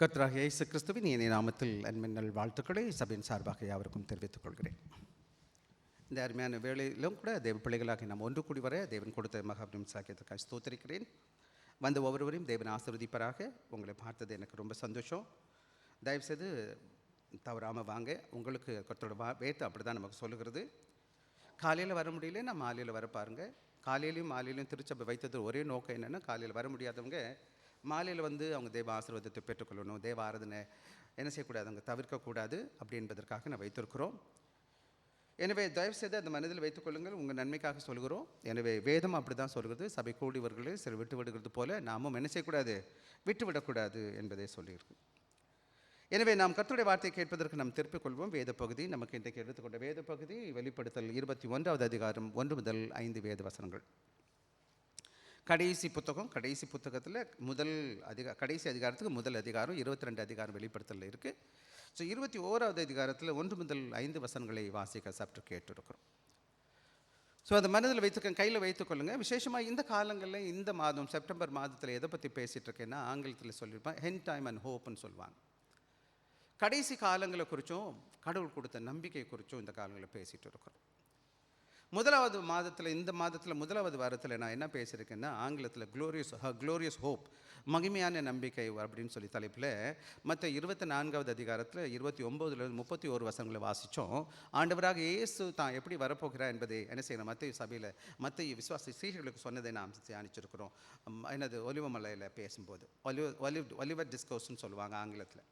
கர்த்தராகிய இயேசு கிறிஸ்துவின் இனிய நாமத்தில் அன்பின் வாழ்த்துக்களை சபையின் சார்பாக யாவருக்கும் தெரிவித்துக் கொள்கிறேன். இந்த அருமையான வேளையிலும் கூட தேவ பிள்ளைகளாக நாம் ஒன்று கூடி வர தேவன் கொடுத்த மகாபிரம் சாக்கியத்திற்காக ஸ்தோத்திரிக்கிறேன். வந்து ஒவ்வொருவரையும் தேவன் ஆசீர்வதிப்பாராக. உங்களை பார்த்தது எனக்கு ரொம்ப சந்தோஷம். தயவுசெய்து தவறாமல் வாங்க. உங்களுக்கு கர்த்தரோட வேத்து அப்படி தான் நமக்கு சொல்லுகிறது. காலையில் வர முடியல, நான் மாலையில் வர பாருங்கள். காலையிலையும் மாலையிலையும் திருச்சபை வைத்தது ஒரே நோக்கம் என்னென்னா, காலையில் வர முடியாதவங்க மாலையில் வந்து அவங்க தேவ ஆசீர்வாதத்தை பெற்றுக்கொள்ளணும். தேவ ஆராதனை என்ன செய்யக்கூடாது, அவங்க தவிர்க்கக்கூடாது அப்படி என்பதற்காக நான் வைத்திருக்கிறோம். எனவே தயவுசெய்து அந்த மனதில் வைத்துக்கொள்ளுங்கள், உங்கள் நன்மைக்காக சொல்கிறோம். எனவே வேதம் அப்படி தான் சொல்கிறது. சபை கூடியவர்களே சில விட்டு விடுகிறது போல நாமும் என்ன செய்யக்கூடாது, விட்டுவிடக்கூடாது என்பதை சொல்லியிருக்கு. எனவே நாம் கர்த்தருடைய வார்த்தையை கேட்பதற்கு நாம் திருப்பிக் கொள்வோம். வேத பகுதி நமக்கு இன்றைக்கு எடுத்துக்கொண்ட வேத பகுதி வெளிப்படுத்தல் 21வது அதிகாரம் 1 முதல் 5 வேத வசனங்கள். கடைசி புத்தகத்தில் கடைசி அதிகாரத்துக்கு முதல் அதிகாரம் 22 அதிகாரம் வெளிப்படுத்தல் இருக்குது. ஸோ 21வது அதிகாரத்தில் 1 முதல் 5 வசனங்களை வாசிக்க சற்று கேட்டிருக்கிறோம். ஸோ அதை மனதில் கையில் வைத்துக்கொள்ளுங்கள். விசேஷமாக இந்த காலங்களில் இந்த மாதம் செப்டம்பர் மாதத்தில் எதை பற்றி பேசிகிட்டு இருக்கேன்னா, ஆங்கிலத்தில் சொல்லியிருப்பேன் ஹெண்ட் டைம் அண்ட் ஹோப்னு சொல்லுவாங்க. கடைசி காலங்களை குறித்தும் கடவுள் கொடுத்த நம்பிக்கை குறித்தும் இந்த காலங்களில் பேசிகிட்டு இருக்கிறோம். இந்த மாதத்தில் முதலாவது வாரத்தில் நான் என்ன பேசியிருக்கேன்னா, ஆங்கிலத்தில் க்ளோரியஸ் ஹோப், மகிமையான நம்பிக்கை அப்படின்னு சொல்லி தலைப்பில் மற்ற 24வது அதிகாரத்தில் 29லேருந்து 31 வசனங்களை வாசித்தோம். ஆண்டவராக இயேசு தான் எப்படி வரப்போகிறார் என்பதை என்ன செய்யணும், மற்ற விசுவாசி சீஷர்களுக்கு சொன்னதை நாம் தியானிச்சிருக்கிறோம். என்னது ஒலிவமலையில் பேசும்போது ஒலிவர் டிஸ்கோர்ஸ்ன்னு சொல்லுவாங்க ஆங்கிலத்தில்.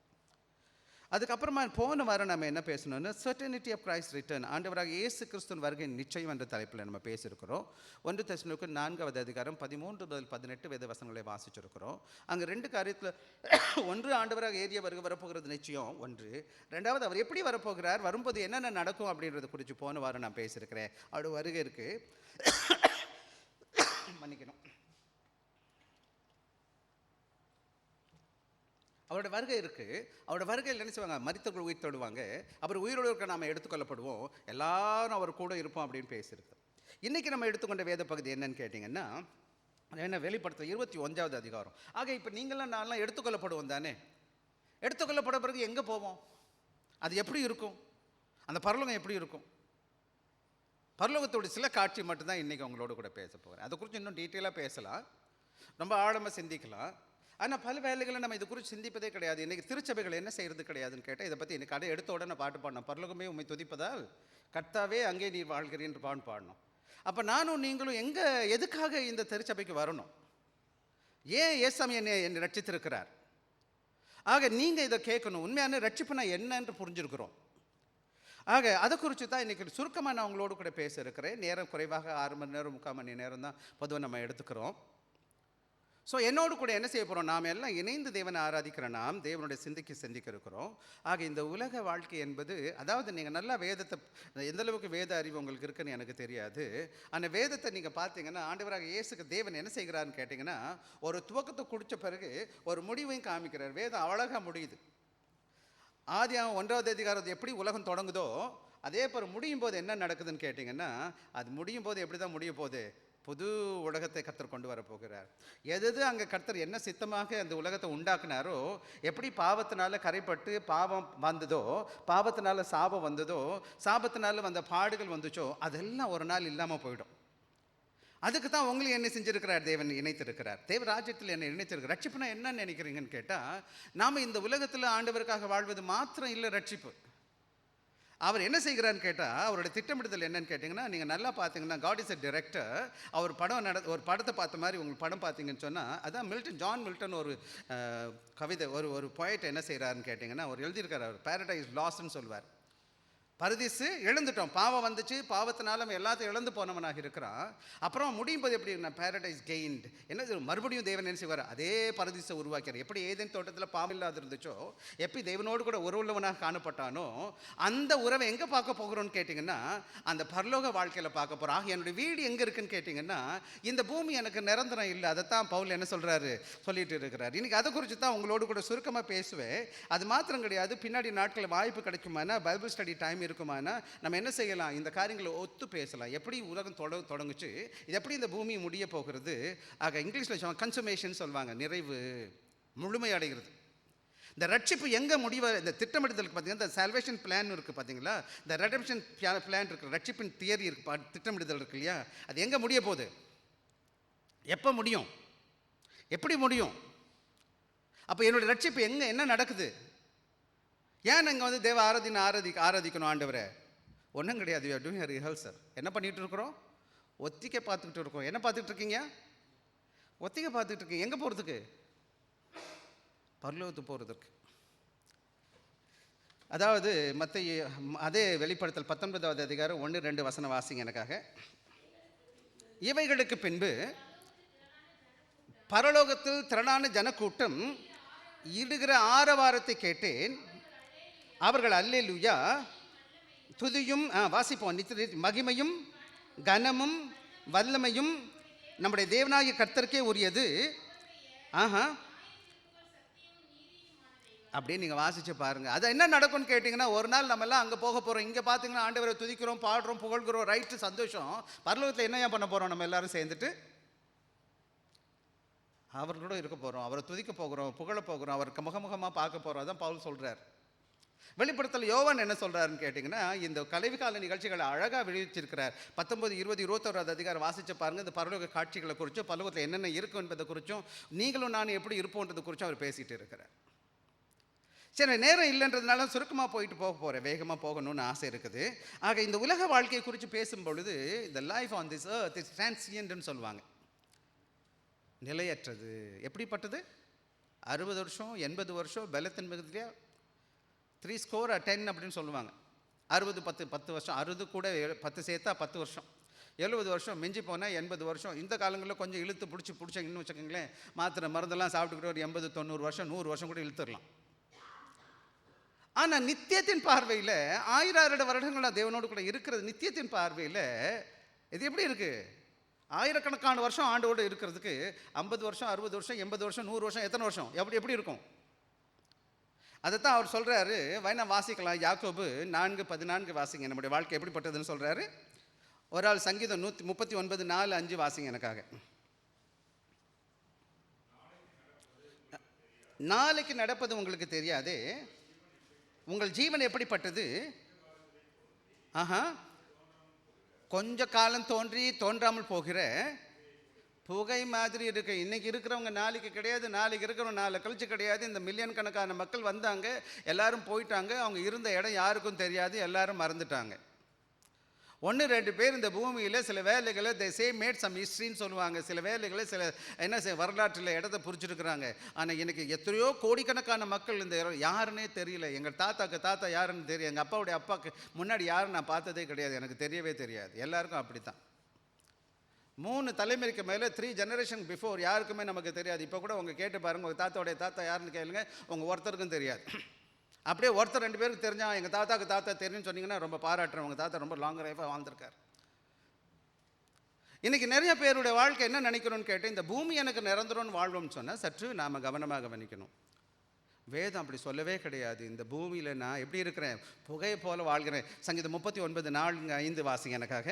அதுக்கப்புறமா போன வாரம் நம்ம என்ன பேசணும்னா, சர்டனிட்டி ஆஃப் கிரைஸ்ட் ரிட்டர்ன், ஆண்டவராக இயேசு கிறிஸ்துவின் வருகை நிச்சயம் என்ற தலைப்பில் நம்ம பேசியிருக்கிறோம். 1 தெசலோனிக்கர் 4வது அதிகாரம் 13 முதல் 18 வேத வசனங்களை வாசிச்சிருக்கிறோம். அங்கே 2 காரியத்தில், ஒன்று ஆண்டவராக ஏறிய வருகை வரப்போகிறது நிச்சயம் ஒன்று, ரெண்டாவது அவர் எப்படி வரப்போகிறார், வரும்போது என்னென்ன நடக்கும் அப்படின்றத குறித்து போன வாரம் நான் பேசியிருக்கிறேன். அவருடைய வருகை இருக்குது, மன்னிக்கணும், அவரோட வருகை இருக்குது. அவரோட வருகையில் என்ன செய்வாங்க, மரித்தவர்கள் உயிர் தொடுவாங்க, அப்புறம் உயிரோடு இருக்க நாம் எடுத்துக்கொள்ளப்படுவோம், எல்லாரும் அவர் கூட இருப்போம் அப்படின்னு பேசியிருக்கு. இன்றைக்கி நம்ம எடுத்துக்கொண்ட வேத பகுதி என்னன்னு கேட்டிங்கன்னா, என்ன வெளிப்படுத்த 21வது அதிகாரம். ஆக இப்போ நீங்களாம் நான்லாம் எடுத்துக்கொள்ளப்படுவோம் தானே. எடுத்துக்கொள்ளப்பட பிறகு எங்கே போவோம், அது எப்படி இருக்கும், அந்த பரலோகம் எப்படி இருக்கும், பரலோகத்தோட சில காட்சி மட்டும்தான் இன்றைக்கி உங்களோட கூட பேச போகிறேன். அதை குறித்து இன்னும் டீட்டெயிலாக பேசலாம், ரொம்ப ஆழமாக சிந்திக்கலாம். ஆனால் பல வேலைகளை நம்ம இது குறித்து சிந்திப்பதே கிடையாது. இன்றைக்கி திருச்சபைகள் என்ன செய்கிறது கிடையாதுன்னு கேட்டால், இதை பற்றி இன்னைக்கு கடை எடுத்த உடனே பாட்டு பாடணும், பரலோகமே உண்மை துதிப்பதால் கர்த்தாவே அங்கே நீர் வாழ்கிறீன்னு பாடணும். அப்போ நானும் நீங்களும் எதுக்காக இந்த திருச்சபைக்கு வரணும், ஏன் ஏசாமி என்னை ரட்சித்திருக்கிறார். ஆக நீங்கள் இதை கேட்கணும், உண்மையான ரட்சிப்புனா என்னன்னு புரிஞ்சிருக்கிறோம். ஆக அதை குறித்து தான் இன்றைக்கி சுருக்கமாக நான் உங்களோடு கூட பேச இருக்கிறேன். நேரம் குறைவாக 6 மணி நேரம் 3/4 மணி நேரம் தான் பொதுவாக நம்ம எடுத்துக்கிறோம். ஸோ என்னோடு கூட என்ன செய்ய போகிறோம், நாம் எல்லாம் இணைந்து தேவனை ஆராதிக்கிற நாம் தேவனுடைய சிந்திக்க இருக்கிறோம். ஆக இந்த உலக வாழ்க்கை என்பது, அதாவது நீங்கள் நல்லா வேதத்தை, எந்தளவுக்கு வேத அறிவு உங்களுக்கு இருக்குன்னு எனக்கு தெரியாது, அந்த வேதத்தை நீங்கள் பார்த்தீங்கன்னா, ஆண்டவராக இயேசுக்கு தேவன் என்ன செய்கிறாருன்னு கேட்டிங்கன்னா, ஒரு துவக்கத்தை குடித்த பிறகு ஒரு முடிவையும் காமிக்கிறார். வேதம் அழகாக முடியுது. ஆதியாகமம் 1வது அதிகாரம் எப்படி உலகம் தொடங்குதோ அதே போல் முடியும் போது என்ன நடக்குதுன்னு கேட்டிங்கன்னா, அது முடியும் போது எப்படி தான் முடிய போகுது, புது உலகத்தை கர்த்தர் கொண்டு வரப்போகிறார். எது அங்கே கர்த்தர் என்ன சித்தமாக அந்த உலகத்தை உண்டாக்குனாரோ, எப்படி பாவத்தினால கரைப்பட்டு பாவம் வந்ததோ, பாவத்தினால சாபம் வந்ததோ, சாபத்தினால வந்த பாடுகள் வந்துச்சோ, அதெல்லாம் ஒரு நாள் இல்லாமல் போயிடும். அதுக்கு தான் உங்களை என்ன செஞ்சிருக்கிறார், தேவன் இணைத்திருக்கிறார். தேவ ராஜ்யத்தில் என்ன இணைத்திருக்கிறார். ரட்சிப்புனா என்னன்னு நினைக்கிறீங்கன்னு கேட்டால், நாம் இந்த உலகத்தில் ஆண்டவருக்காக வாழ்வது மாத்திரம் இல்லை ரட்சிப்பு. அவர் என்ன செய்கிறான்னு கேட்டால், அவருடைய திட்டமிடுதல் என்னன்னு கேட்டிங்கன்னா, நீங்கள் நல்லா பார்த்தீங்கன்னா, காட் இஸ் எ டைரக்டர். அவர் ஒரு படத்தை பார்த்த மாதிரி உங்களுக்கு படம் பார்த்தீங்கன்னு சொன்னால், அதான் ஜான் மில்டன் ஒரு கவிதை, ஒரு போய்ட் என்ன செய்கிறாருன்னு கேட்டிங்கன்னா, அவர் எழுதியிருக்கார், அவர் பேரடைஸ் லாஸ்ன்னு சொல்வார். பரதீசு எழுந்துட்டோம், பாவம் வந்துச்சு, பாவத்தினால எல்லாத்தையும் இழந்து போனவனாக இருக்கிறான். அப்புறம் முடியும் போது எப்படி பேரடைஸ் கெயின்ட், என்ன மறுபடியும் தேவன் என்ன செய்வார், அதே பரதீசை உருவாக்கிறார். எப்படி ஏதேன் தோட்டத்தில் பாவம் இல்லாத இருந்துச்சோ, எப்படி தேவனோடு கூட உறவுள்ளவனாக காணப்பட்டானோ, அந்த உறவை எங்கே பார்க்க போகிறோன்னு கேட்டிங்கன்னா, அந்த பரலோக வாழ்க்கையில் பார்க்க போகிறோம். ஆக என்னுடைய வீடு எங்கே இருக்குன்னு கேட்டிங்கன்னா, இந்த பூமி எனக்கு நிரந்தரம் இல்லை. அதைத்தான் பவுல் என்ன சொல்லிட்டு இருக்கிறார். இன்றைக்கி அதை குறித்து தான் உங்களோடு கூட சுருக்கமாக பேசுவேன். அது மாத்திரம் கிடையாது, பின்னாடி நாட்களில் வாய்ப்பு கிடைக்குமானா, பைபிள் ஸ்டடி டைம் இருக்குமானா நம்ம என்ன செய்யலாம், இந்த காரியங்களை ஒத்து பேசலாம். எப்படி உலகம் தொடங்குச்சு, இது எப்படி இந்த பூமி முடிய போகிறது. ஆக இங்கிலீஷில் கன்சுமேஷன் சொல்லுவாங்க, நிறைவு, முழுமை அடைகிறது. இந்த ரட்சிப்பு எங்கே இந்த திட்டமிடுதலுக்கு பார்த்தீங்கன்னா இந்த சால்வேஷன் பிளான் இருக்குது பார்த்தீங்களா, இந்த ரெடம்ஷன் பிளான் இருக்குது, ரட்சிப்பின் தியரி இருக்குது, திட்டமிடுதல் இருக்கு இல்லையா, அது எங்கே முடிய போகுது, எப்போ முடியும், எப்படி முடியும்? அப்போ என்னுடைய ரட்சிப்பு என்ன நடக்குது? ஏன் நாங்கள் வந்து தேவ ஆராதிக்கணும் ஆண்டவரை? ஒன்றும் கிடையாது. We are doing rehearsal. என்ன பண்ணிகிட்டு இருக்கிறோம்? ஒத்திகை பார்த்துக்கிட்டு இருக்கோம். என்ன பார்த்துக்கிட்டு இருக்கீங்க? ஒத்திகை பார்த்துக்கிட்டு இருக்கீங்க. எங்கே போகிறதுக்கு? பரலோகத்துக்கு போகிறதுக்கு. அதாவது அதே வெளிப்படுத்தல் 19வது அதிகாரம் 1-2 வசனம் வாசிங்க எனக்காக. இவைகளுக்கு பின்பு பரலோகத்தில் திரளான ஜனக்கூட்டம் இடுகிற ஆரவாரத்தை கேட்டேன். அவர்கள் அல்லேலூயா துதியும் வாசிப்போம், மகிமையும் கனமும் வல்லமையும் நம்முடைய தேவனாகிய கர்த்தருக்கே உரியது. அப்படியே நீங்கள் வாசிச்சு பாருங்க. அது என்ன நடக்கும்னு கேட்டிங்கன்னா, ஒரு நாள் நம்ம எல்லாம் அங்கே போக போகிறோம். இங்கே பார்த்தீங்கன்னா ஆண்டவரை துதிக்கிறோம், பாடுறோம், புகழ்கிறோம், ரைட்டு, சந்தோஷம். பரலோகத்தில் என்ன பண்ண போகிறோம்? நம்ம எல்லாரும் சேர்ந்துட்டு அவர்களோட இருக்க போகிறோம், அவரை துதிக்க போகிறோம், புகழ போகிறோம், அவருக்கு முகமுகமாக பார்க்க போகிறோம். அதான் பவுல் சொல்கிறார். வெளிப்படுத்தல் யோவான் என்ன சொல்கிறாருன்னு கேட்டிங்கன்னா, இந்த கலைவிகால நிகழ்ச்சிகளை அழகாக விழிச்சிருக்கிறார். 19, 20, 21 அதிகாரம் வாசித்து பாருங்கள். இந்த பரலோக காட்சிகளை குறித்தும் பரலோகத்தில் என்னென்ன இருக்கும் என்பதை குறித்தும் நீங்களும் நான் எப்படி இருப்போன்றது குறித்தும் அவர் பேசிகிட்டு இருக்கிறார். சரி, நேரம் இல்லைன்றதுனால சுருக்கமாக போக போகிறேன், வேகமாக போகணும்னு ஆசை இருக்குது. ஆக இந்த உலக வாழ்க்கையை குறித்து பேசும் பொழுது இந்த life on this earth is டிரான்சியன்ட்னு சொல்லுவாங்க. நிலையற்றது. எப்படிப்பட்டது? 60 வருஷம் 80 வருஷம் பலத்தின் மிகுதியா 3 score 10 அப்படின்னு சொல்லுவாங்க. 60 10 வருஷம், 60 கூட 10 சேர்த்தா 10 வருஷம், 70 வருஷம், மிஞ்சி போனால் 80 வருஷம். இந்த காலங்களில் கொஞ்சம் இழுத்து பிடிச்சிங்கன்னு வச்சுக்கோங்களேன், மாத்திரை மருந்தெல்லாம் சாப்பிட்டுக்கிட்டு ஒரு 80 90 வருஷம் 100 வருஷம் கூட இழுத்துடலாம். ஆனால் நித்தியத்தின் பார்வையில் 1000 வருடங்களாக தேவனோடு கூட இருக்கிறது. நித்தியத்தின் பார்வையில் இது எப்படி இருக்குது? ஆயிரக்கணக்கான வருஷம் ஆண்டோடு இருக்கிறதுக்கு 50 வருஷம் 60 வருஷம் 80 வருஷம் 100 வருஷம் எத்தனை வருஷம் எப்படி இருக்கும்? அதைத்தான் அவர் சொல்கிறாரு. வேணா வாசிக்கலாம். யாக்கோபு 4:14 வாசிங்க. நம்முடைய வாழ்க்கை எப்படிப்பட்டதுன்னு சொல்கிறாரு. ஒரு ஆள் சங்கீதம் 139:4-5 வாசிங்க எனக்காக. நாளைக்கு நடப்பது உங்களுக்கு தெரியாதே, உங்கள் ஜீவன் எப்படிப்பட்டது? கொஞ்ச காலம் தோன்றாமல் போகிற புகை மாதிரி இருக்கு. இன்னைக்கு இருக்கிறவங்க நாளைக்கு கிடையாது, நாளைக்கு இருக்கிறவங்க நாளை கழிச்சு கிடையாது. இந்த மில்லியன் கணக்கான மக்கள் வந்தாங்க, எல்லாரும் போயிட்டாங்க. அவங்க இருந்த இடம் யாருக்கும் தெரியாது, எல்லாரும் மறந்துட்டாங்க. 1-2 பேர் இந்த பூமியில் சில வேலைகளை மேட் சம் ஹிஸ்ட்ரின்னு சொல்லுவாங்க. சில வேலைகளை வரலாற்றில் இடத்த புரிச்சிருக்கிறாங்க. ஆனால் எனக்கு எத்தனையோ கோடிக்கணக்கான மக்கள் இந்த யாருன்னே தெரியல. எங்கள் தாத்தா யாருன்னு தெரியும், எங்கள் அப்பாவுடைய அப்பாவுக்கு முன்னாடி யாரும் நான் பார்த்ததே கிடையாது, எனக்கு தெரியவே தெரியாது. எல்லாருக்கும் அப்படித்தான். 3 தலைமுறைக்கு மேலே 3 ஜெனரேஷன் பிஃபோர் யாருக்குமே நமக்கு தெரியாது. இப்போ கூட உங்கள் கேட்டு பாருங்கள், உங்கள் தாத்தாவுடைய தாத்தா யாருன்னு கேளுங்க, உங்கள் ஒருத்தருக்கும் தெரியாது. அப்படியே ஒருத்தர் 2 பேருக்கு தெரிஞ்சா எங்கள் தாத்தா தெரியும்னு சொன்னீங்கன்னா ரொம்ப பாராட்டுறேன். உங்கள் தாத்தா ரொம்ப லாங் லைஃபாக வாழ்ந்திருக்கார். இன்றைக்கி நிறைய பேருடைய வாழ்க்கை என்ன நினைக்கணும்னு கேட்டு, இந்த பூமி எனக்கு நிரந்தரம்னு வாழ்வோம்னு சொன்னால் சற்று நாம் கவனமாக கவனிக்கணும். வேதம் அப்படி சொல்லவே கிடையாது. இந்த பூமியில் நான் எப்படி இருக்கிறேன்? புகையை போல வாழ்கிறேன். சங்கீதம் 39:4-5 வாசிங்க எனக்காக.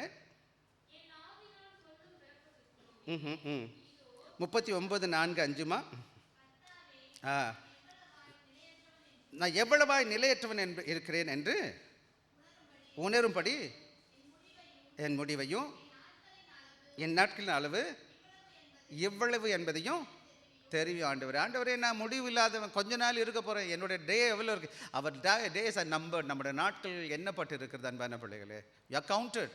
39:4-5மா? நான் எவ்வளவாய் நிலையற்றவன் இருக்கிறேன் என்று உணரும்படி என் முடிவையும் என் நாட்களின் அளவு எவ்வளவு என்பதையும் தெரியும். ஆண்டவரே நான் முடிவு இல்லாதவன், கொஞ்ச நாள் இருக்க போகிறேன், என்னுடைய டே எவ்வளோ இருக்குது? அவர் டேஸ் ஆர் நம்பர்ட். நம்முடைய நாட்கள் எண்ணப்பட்டு இருக்கிறது அன்பான பிள்ளைகளே. You are counted.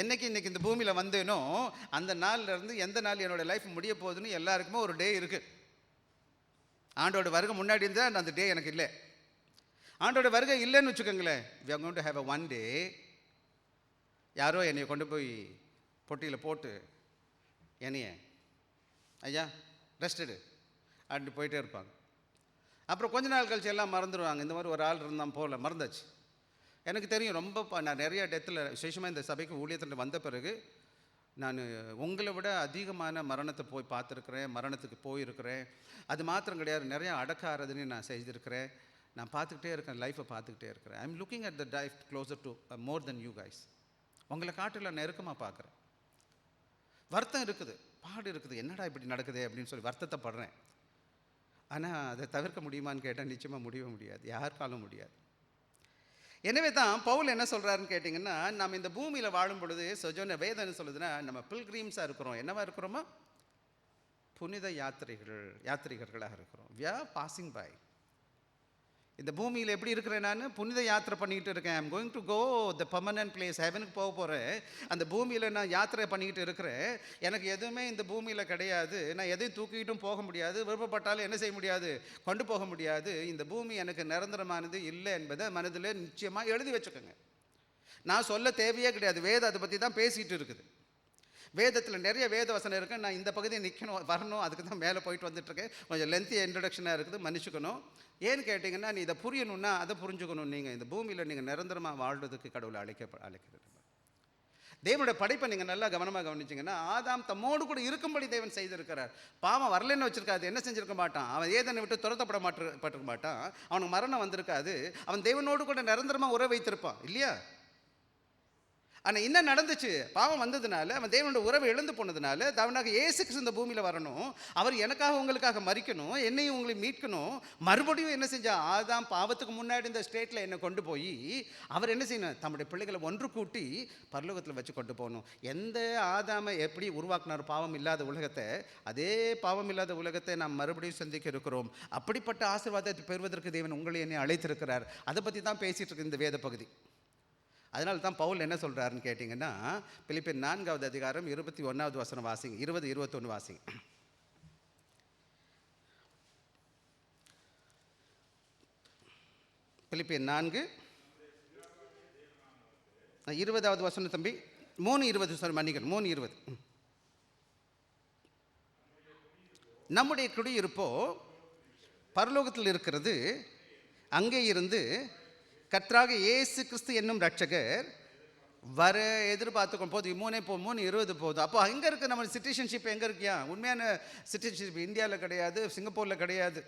இன்றைக்கி இந்த பூமியில் வந்தேனோ அந்த நாள்லேருந்து எந்த நாள் என்னோடய லைஃப் முடிய போகுதுன்னு எல்லாருக்குமே ஒரு டே இருக்குது. ஆண்டோட வருகை முன்னாடி இருந்தால் அந்த டே எனக்கு இல்லை. ஆண்டோட வருகை இல்லைன்னு வச்சுக்கோங்களேன், we are going to have a one day. யாரோ என்னை கொண்டு போய் பொட்டியில் போட்டு ஐயா ரெஸ்டடு அப்படி போயிட்டே இருப்பாங்க. அப்புறம் கொஞ்ச நாள் கழிச்சு எல்லாம் மறந்துடுவாங்க. இந்த மாதிரி ஒரு ஆள் இருந்தால் போகல, மறந்தாச்சு. எனக்கு தெரியும், ரொம்ப நான் நிறைய டெத்தில் விசேஷமாக இந்த சபைக்கு ஊழியத்தில் வந்த பிறகு நான் உங்களை விட அதிகமான மரணத்தை போய் பார்த்துருக்குறேன், மரணத்துக்கு போயிருக்கிறேன். அது மாத்திரம் கிடையாது, நிறையா அடக்க ஆராதனையும் நான் செய்திருக்கிறேன். நான் பார்த்துக்கிட்டே இருக்கேன், லைஃப்பை பார்த்துக்கிட்டே இருக்கிறேன். I am looking at the life closer to more then you guys. உங்களை காட்டில் நெருக்கமாக பார்க்குறேன். வருத்தம் இருக்குது, பாடு இருக்குது, என்னடா இப்படி நடக்குது அப்படின்னு சொல்லி வருத்தத்தை படுறேன். ஆனால் அதை தவிர்க்க முடியுமான்னு கேட்டால் நிச்சயமாக முடியவே முடியாது, யாருக்காலும் முடியாது. எனவே தான் பவுல் என்ன சொல்கிறாருன்னு கேட்டிங்கன்னா, நம்ம இந்த பூமியில் வாழும் பொழுது சொஜோன வேதம் என்ன சொல்லுதுன்னா, நம்ம பில்கிரீம்ஸாக இருக்கிறோம். என்னவா இருக்கிறோமா? புனித யாத்திரிகர்களாக இருக்கிறோம். We are passing by. இந்த பூமியில் எப்படி இருக்கிறேன்? நான் புனித யாத்திரை பண்ணிக்கிட்டு இருக்கேன். I'm going to go the permanent place, ஹெவனுக்கு போக போகிறேன். அந்த பூமியில் நான் யாத்திரை பண்ணிக்கிட்டு இருக்கிறேன். எனக்கு எதுவுமே இந்த பூமியில் கிடையாது. நான் எதையும் தூக்கிட்டும் போக முடியாது. விருப்பப்பட்டாலும் என்ன செய்ய முடியாது? கொண்டு போக முடியாது. இந்த பூமி எனக்கு நிரந்தரமானது இல்லை என்பதை மனதில் நிச்சயமாக எழுதி வச்சுக்கோங்க. நான் சொல்ல தேவையே கிடையாது. வேதம் அதை பற்றி தான் பேசிகிட்டு இருக்குது. வேதத்தில் நிறைய வேத வசனம் இருக்குது. நான் இந்த பகுதியை நிற்கணும், வரணும், அதுக்கு தான் மேலே போயிட்டு வந்துட்டுருக்கேன். கொஞ்சம் லென்த்தி இன்ட்ரடக்ஷனாக இருக்குது, மன்னிச்சுக்கணும். ஏன்னு கேட்டிங்கன்னா, நீ இதை புரியணுன்னா அதை புரிஞ்சுக்கணும். நீங்கள் இந்த பூமியில் நீங்கள் நிரந்தரமாக வாழ்றதுக்கு கடவுளை அழைக்கிறது. தேவனுடைய படைப்பை நீங்கள் நல்லா கவனமாக கவனிச்சிங்கன்னா, ஆதாம் தம்மோடு கூட இருக்கும்படி தேவன் செய்திருக்கிறார். பாவம் வரலன்னு வச்சுருக்காது, என்ன செஞ்சுருக்க மாட்டான், அவன் ஏதனை விட்டு துரத்தப்பட்டிருக்க மாட்டான், அவனுக்கு மரணம் வந்திருக்காது, அவன் தேவனோடு கூட நிரந்தரமாக உறவு வைத்திருப்பான் இல்லையா? ஆனால் என்ன நடந்துச்சு? பாவம் வந்ததுனால, அவன் தேவனோட உறவை இழந்து போனதுனால, அவனாக இயேசு கிறிஸ்து இந்த பூமியில் வரணும், அவர் எனக்காக உங்களுக்காக மரிக்கணும், என்னையும் உங்களை மீட்கணும். மறுபடியும் என்ன செஞ்சா? ஆதாம் பாவத்துக்கு முன்னாடி இந்த ஸ்டேட்டில் என்னை கொண்டு போய் அவர் என்ன செய்யணும்? தம்முடைய பிள்ளைகளை ஒன்று கூட்டி பரலோகத்தில் வச்சு கொண்டு போகணும். எந்த ஆதாமை எப்படி உருவாக்குனார் பாவம் இல்லாத உலகத்தை, அதே பாவம் இல்லாத உலகத்தை நாம் மறுபடியும் சந்திக்க இருக்கிறோம். அப்படிப்பட்ட ஆசீர்வாதத்தை பெறுவதற்கு தேவன் உங்களை என்னை அழைத்திருக்கிறார். அதை பற்றி தான் பேசிகிட்டு இருக்கு இந்த வேத பகுதி. அதனால தான் பவுல் என்ன சொல்கிறாருன்னு கேட்டிங்கன்னா, பிலிப்பியர் 4வது அதிகாரம் 21வது வசனம் வாசிங்க. 20-21 வாசிங்க. பிலிப்பியர் 4 20வது வசனம் தம்பி. 3:20 மன்னிக்கணும், 3:20. நம்முடைய குடியிருப்போ பரலோகத்தில் இருக்கிறது, அங்கே இருந்து கர்த்தராக இயேசு கிறிஸ்து என்னும் ரட்சகர் வர எதிர்பார்த்துக்கணும். போது 3:20 போகுது. அப்போ எங்கே இருக்குது நம்ம சிட்டிசன்ஷிப்? எங்கே இருக்கியா? உண்மையான சிட்டிசன்ஷிப் இந்தியாவில் கிடையாது, சிங்கப்பூரில் கிடையாது.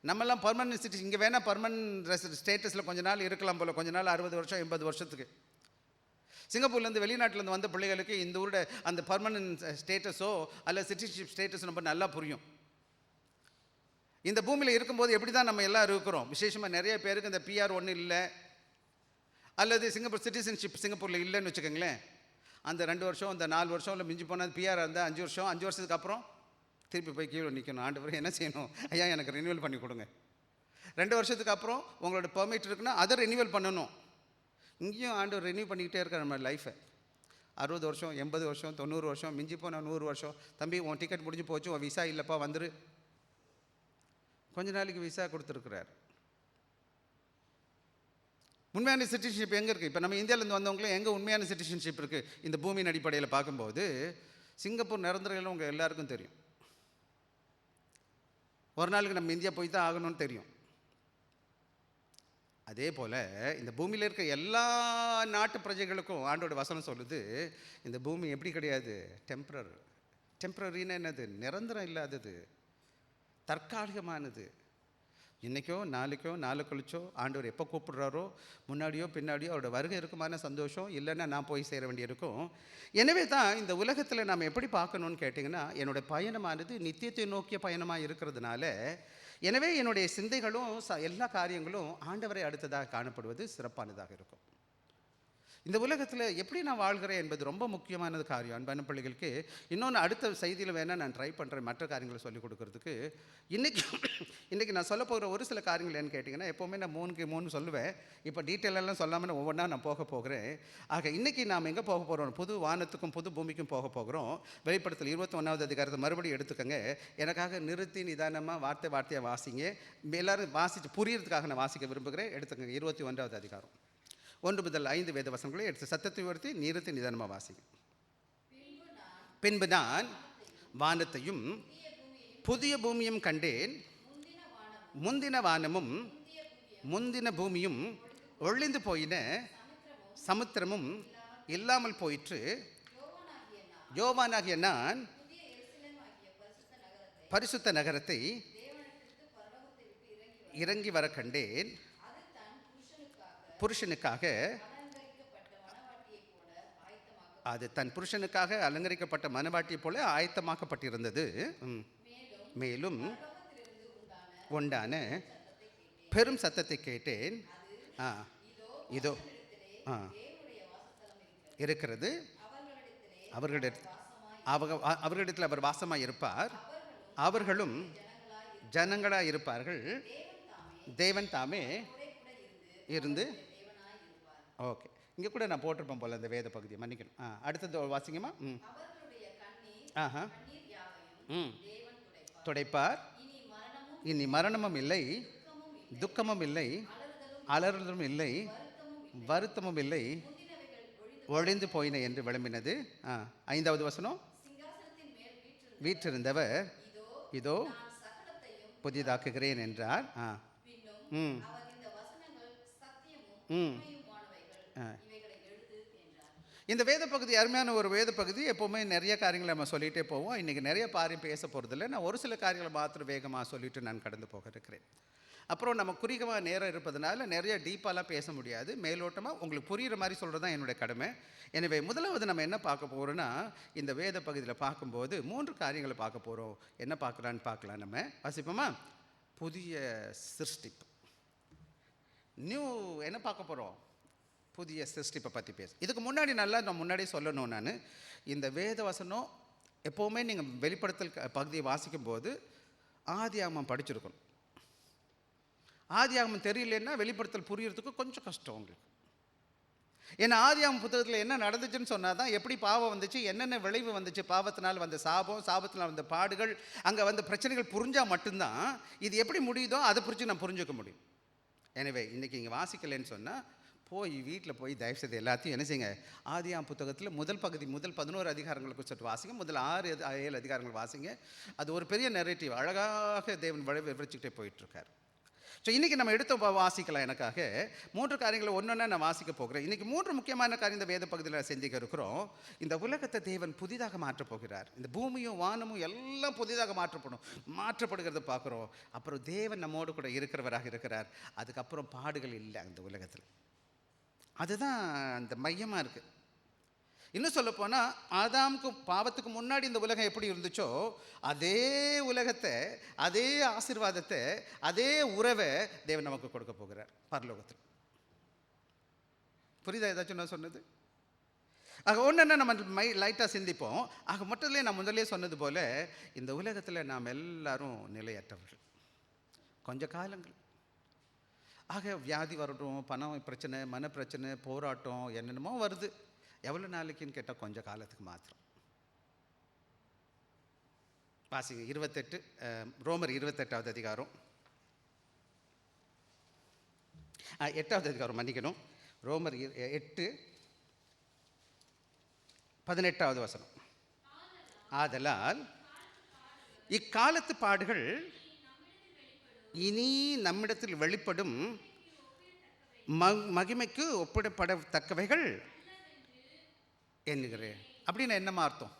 நம்மெல்லாம் பர்மனன்ட் சிட்டிசன். இங்கே வேணால் பர்மனன்ட் ஸ்டேட்டஸில் கொஞ்ச நாள் இருக்கலாம் போல், கொஞ்ச நாள் 60 வருஷம் 80 வருஷத்துக்கு. சிங்கப்பூர்லேருந்து வெளிநாட்டிலேருந்து வந்த பிள்ளைகளுக்கு இந்த ஊரோட அந்த பர்மனன்ட் ஸ்டேட்டஸோ அல்ல சிட்டிசன்ஷிப் ஸ்டேட்டஸ் ரொம்ப நல்லா புரியும். இந்த பூமியில் இருக்கும்போது எப்படி தான் நம்ம எல்லாம் இருக்கிறோம். விசேஷமாக நிறைய பேருக்கு இந்த PR 1 இல்லை, அல்லது சிங்கப்பூர் சிட்டிசன்ஷிப் சிங்கப்பூரில் இல்லைன்னு வச்சுக்கோங்களேன். அந்த 2 வருஷம், இந்த 4 வருஷம் இல்லை, மிஞ்சி போனால் PR இருந்தால் 5 வருஷம், 5 வருஷத்துக்கு அப்புறம் திருப்பி போய் கீழே நிற்கணும். ஆண்டவரே என்ன செய்யணும்? ஐயா எனக்கு ரினியூவல் பண்ணி கொடுங்க. 2 வருஷத்துக்கு அப்புறம் உங்களோட பெர்மிட் இருக்குன்னா அதை ரினியூவல் பண்ணணும். இங்கேயும் ஆண்டவர் ரினியூ பண்ணிக்கிட்டே இருக்கார் நம்ம லைஃப்பை. 60 வருஷம், 80 வருஷம், 90 வருஷம், மிஞ்சி போனால் 100 வருஷம். தம்பி உன் டிக்கெட் முடிஞ்சு போச்சு, உன் விசா இல்லைப்பா, வந்துரு. கொஞ்ச நாளைக்கு விசா கொடுத்துருக்குறார். உண்மையான சிட்டிசன்ஷிப் எங்கே இருக்குது? இப்போ நம்ம இந்தியாவிலேருந்து வந்தவங்களே எங்கே உண்மையான சிட்டிசன்ஷிப் இருக்குது? இந்த பூமியின் அடிப்படையில் பார்க்கும்போது சிங்கப்பூர் நிரந்தரம் உங்கள் எல்லாருக்கும் தெரியும். ஒரு நாளுக்கு நம்ம இந்தியா போய் தான் ஆகணும்னு தெரியும். அதே போல் இந்த பூமியில் இருக்க எல்லா நாட்டு பிரஜைகளுக்கும் ஆண்டோட வசனம் சொல்லுது, இந்த பூமி எப்படி கிடையாது? டெம்பரரின்னா என்னது? நிரந்தரம் இல்லாதது, தற்காலிகமானது. இன்றைக்கோ நாளைக்கோ நாளை கழிச்சோ ஆண்டவர் எப்போ கூப்பிடுறாரோ, முன்னாடியோ பின்னாடியோ அவரோட வருகை இருக்குமான சந்தோஷம், இல்லைன்னா நான் போய் சேர வேண்டியிருக்கும். எனவே தான் இந்த உலகத்தில் நாம் எப்படி பார்க்கணுன்னு கேட்டிங்கன்னா, என்னுடைய பயணமானது நித்தியத்தை நோக்கிய பயணமாக இருக்கிறதுனால, எனவே என்னுடைய சிந்தைகளும் எல்லா காரியங்களும் ஆண்டவரை அடுத்ததாக காணப்படுவது சிறப்பானதாக இருக்கும். இந்த உலகத்தில் எப்படி நான் வாழ்கிறேன் என்பது ரொம்ப முக்கியமானது காரியம். அன்பான பிள்ளைகளுக்கு இன்னொன்று அடுத்த செய்தியில் வேணால் நான் ட்ரை பண்ணுறேன் மற்ற காரியங்களை சொல்லிக் கொடுக்கறதுக்கு. இன்றைக்கி நான் சொல்ல போகிற ஒரு சில காரியங்கள் என்னன்னு கேட்டிங்கன்னா, எப்போவுமே நான் 3 சொல்லுவேன். இப்போ டீட்டெயிலெல்லாம் சொல்லாமல் நான் ஒவ்வொன்றா நான் போகிறேன். ஆக இன்றைக்கி நாம் எங்கே போக போகிறோம்? புது வானத்துக்கும் புது பூமிக்கும் போக போகிறோம். வெளிப்படுத்தல் 21வது அதிகாரத்தை மறுபடியும் எடுத்துக்கங்க. எனக்காக நிறுத்தி நிதானமாக வார்த்தையாக வாசிங்க. எல்லோரும் வாசித்து புரியறதுக்காக நான் வாசிக்க விரும்புகிறேன். எடுத்துக்கங்க 21வது அதிகாரம் 1 முதல் 5 வேத வசனங்களை எடுத்து சத்தத்தை உயர்த்தி நிறுத்தி நிதானமாக வாசிங்க. பின்பு நான் வானத்தையும் புதிய பூமியும் கண்டேன். முந்தின வானமும் முந்தின பூமியும் ஒழிந்து போயின, சமுத்திரமும் இல்லாமல் போயிற்று. யோவானாகிய நான் பரிசுத்த நகரத்தை இறங்கி வர கண்டேன். புருஷனுக்காக அது தன் புருஷனுக்காக அலங்கரிக்கப்பட்ட மணவாட்டியை போல ஆயத்தமாக்கப்பட்டிருந்தது. மேலும் உண்டான பெரும் சத்தத்தை கேட்டேன். ஆ இதோ ஆ இருக்கிறது. அவர்களிடத்தில் அவர் வாசமாக இருப்பார். அவர்களும் ஜனங்களாக இருப்பார்கள். தேவன் தாமே இருந்து. ஓகே, இங்கே கூட நான் போட்டிருப்பேன் போல் அந்த வேத பகுதியை, மன்னிக்கணும். அடுத்தது வாசிங்கம்மா. ஆஹா. துடைப்பார். இனி மரணமும் இல்லை, துக்கமும் இல்லை, அலறுதலும் இல்லை, வருத்தமும் இல்லை, ஒழிந்து போயின என்று விளம்பினது. 5வது வசனம். வீற்றிருந்தவர் இதோ புதிதாக்குகிறேன் என்றார். இந்த வேத பகுதி அருமையான ஒரு வேத பகுதி. எப்போவுமே நிறைய காரியங்களை நம்ம சொல்லிகிட்டே போவோம். இன்றைக்கி நிறைய பாரியம் பேச போகிறதில்ல. நான் ஒரு சில காரியங்களை மாத்திரம் வேகமாக சொல்லிவிட்டு நான் கடந்து போக இருக்கிறேன். அப்புறம் நம்ம குறிக்கமாக நேரம் இருப்பதனால நிறைய டீப்பாலாம் பேச முடியாது. மேலோட்டமாக உங்களுக்கு புரிகிற மாதிரி சொல்கிறது தான் என்னுடைய கடமை. எனவே முதலாவது நம்ம என்ன பார்க்க போகிறோன்னா, இந்த வேத பகுதியில் பார்க்கும்போது 3 காரியங்களை பார்க்க போகிறோம். என்ன பார்க்கலான்னு பார்க்கலாம். நம்ம வாசிப்போமா? புதிய சிருஷ்டிப்பு. நியூ என்ன பார்க்க போகிறோம்? புதிய சிருஷ்டிப்பை பற்றி பேச. இதுக்கு முன்னாடி நான் முன்னாடியே சொல்லணும். நான் இந்த வேத வசனம் எப்போவுமே நீங்கள் வெளிப்படுத்தல் பகுதியை வாசிக்கும்போது ஆதியாகமம் படிச்சிருக்கணும். ஆதியாகமம் தெரியலன்னா வெளிப்படுத்தல் புரியறதுக்கு கொஞ்சம் கஷ்டம் உங்களுக்கு. ஏன்னா ஆதியாகமம் புத்தகத்தில் என்ன நடந்துச்சுன்னு சொன்னால் தான் எப்படி பாவம் வந்துச்சு, என்னென்ன விளைவு வந்துச்சு, பாவத்தினால் வந்த சாபம், சாபத்தினால் வந்த பாடுகள், அங்கே வந்த பிரச்சனைகள் புரிஞ்சால் மட்டும்தான் இது எப்படி முடியுதோ அதை புரிஞ்சு நான் புரிஞ்சுக்க முடியும். எனவே இன்றைக்கி இங்கே வாசிக்கலைன்னு சொன்னால் போய் வீட்டில் போய் தயவுசெய்து எல்லாத்தையும் என்ன செய்யுங்க, ஆதியாகமம் புத்தகத்தில் முதல் பகுதி, முதல் 11 அதிகாரங்களுக்கு சற்று வாசிங்க, முதல் 6-7 அதிகாரங்கள் வாசிங்க. அது ஒரு பெரிய நெரேட்டிவ், அழகாக தேவன் விவரிச்சுக்கிட்டே போயிட்டுருக்கார். ஸோ இன்றைக்கி நம்ம எடுத்து வாசிக்கலாம். எனக்காக 3 காரியங்களை ஒன்றொன்னா நான் வாசிக்க போகிறேன். இன்றைக்கி 3 முக்கியமான காரியம் இந்த வேத பகுதியில் சிந்திக்க இருக்கிறோம். இந்த உலகத்தை தேவன் புதிதாக மாற்றப் போகிறார். இந்த பூமியும் வானமும் எல்லாம் புதிதாக மாற்றப்படுகிறத பார்க்குறோம். அப்புறம் தேவன் நம்மோடு கூட இருக்கிறவராக இருக்கிறார். அதுக்கப்புறம் பாடுகள் இல்லை அந்த உலகத்தில். அதுதான் அந்த மையமாக இருக்குது. இன்னும் சொல்லப்போனால் ஆதாமுக்கு பாவத்துக்கு முன்னாடி இந்த உலகம் எப்படி இருந்துச்சோ அதே உலகத்தை, அதே ஆசீர்வாதத்தை, அதே உறவை தேவன் நமக்கு கொடுக்க போகிறார் பரலோகத்தில். புரியுதா ஏதாச்சும் நான் சொன்னது? ஆக ஒன்றுன்னா நம்ம லைட்டாக சிந்திப்போம். ஆக மொத்தத்திலே நான் முதலே சொன்னது போல் இந்த உலகத்தில் நாம் எல்லாரும் நிலையற்றவர்கள். கொஞ்ச காலங்கள் ஆக வியாதி வரட்டும், பணம் பிரச்சனை, மன பிரச்சனை, போராட்டம், என்னென்னமோ வருது. எவ்வளோ நாளைக்குன்னு கேட்டால் கொஞ்சம் காலத்துக்கு மாத்திரம். வாசிங்க 28, ரோமர் 28வது அதிகாரம், 8வது அதிகாரம், மன்னிக்கணும், ரோமர் 8 18வது வசனம். ஆதலால் இக்காலத்து பாடுகள் இனி நம்மிடத்தில் வெளிப்படும் மகிமைக்கு ஒப்பிடப்படத்தக்கவைகள் என்கிறேன். அப்படின்னு என்னமா அர்த்தம்?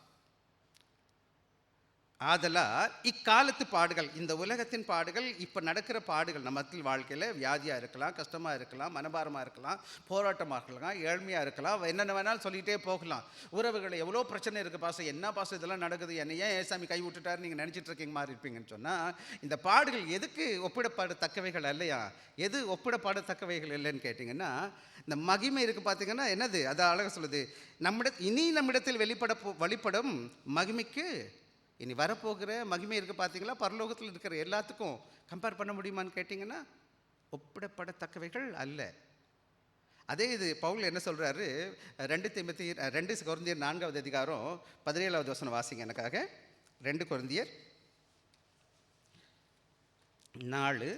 ஆதலால் இக்காலத்து பாடுகள், இந்த உலகத்தின் பாடுகள், இப்போ நடக்கிற பாடுகள், நம்ம வாழ்க்கையில் வியாதியாக இருக்கலாம், கஷ்டமாக இருக்கலாம், மனபாரமாக இருக்கலாம், போராட்டமாக இருக்கலாம், ஏழ்மையாக இருக்கலாம், என்னென்ன வேணாலும் சொல்லிகிட்டே போகலாம். உறவுகள் எவ்வளோ பிரச்சனை இருக்குது பாசம், என்ன பாசம் இதெல்லாம் நடக்குது, என்னை ஏன் ஏசாமி கை விட்டுட்டார் நீங்கள் நினச்சிட்டு இருக்கீங்க மாதிரி இருப்பீங்கன்னு சொன்னால், இந்த பாடுகள் எதுக்கு ஒப்பிடப்படத்தக்கவைகள் இல்லையா? எது ஒப்பிடப்படத்தக்கவைகள் இல்லைன்னு கேட்டிங்கன்னா, இந்த மகிமை இருக்குது பார்த்தீங்கன்னா என்னது, அதை அழகாக சொல்லுது. நம்மிடத்தில் வெளிப்படும் மகிமைக்கு இனி வரப்போகிற மகிமை இருக்குது பார்த்தீங்களா, பரலோகத்தில் இருக்கிற எல்லாத்துக்கும் கம்பேர் பண்ண முடியுமான்னு கேட்டிங்கன்னா ஒப்பிடப்படத்தக்கவைகள் அல்ல. அதே இது பவுல் என்ன சொல்கிறாரு, 2 கொரிந்தியர் 4வது அதிகாரம் 17வது வசனம் வாசிங்க எனக்காக. 2 கொரிந்தியர் 4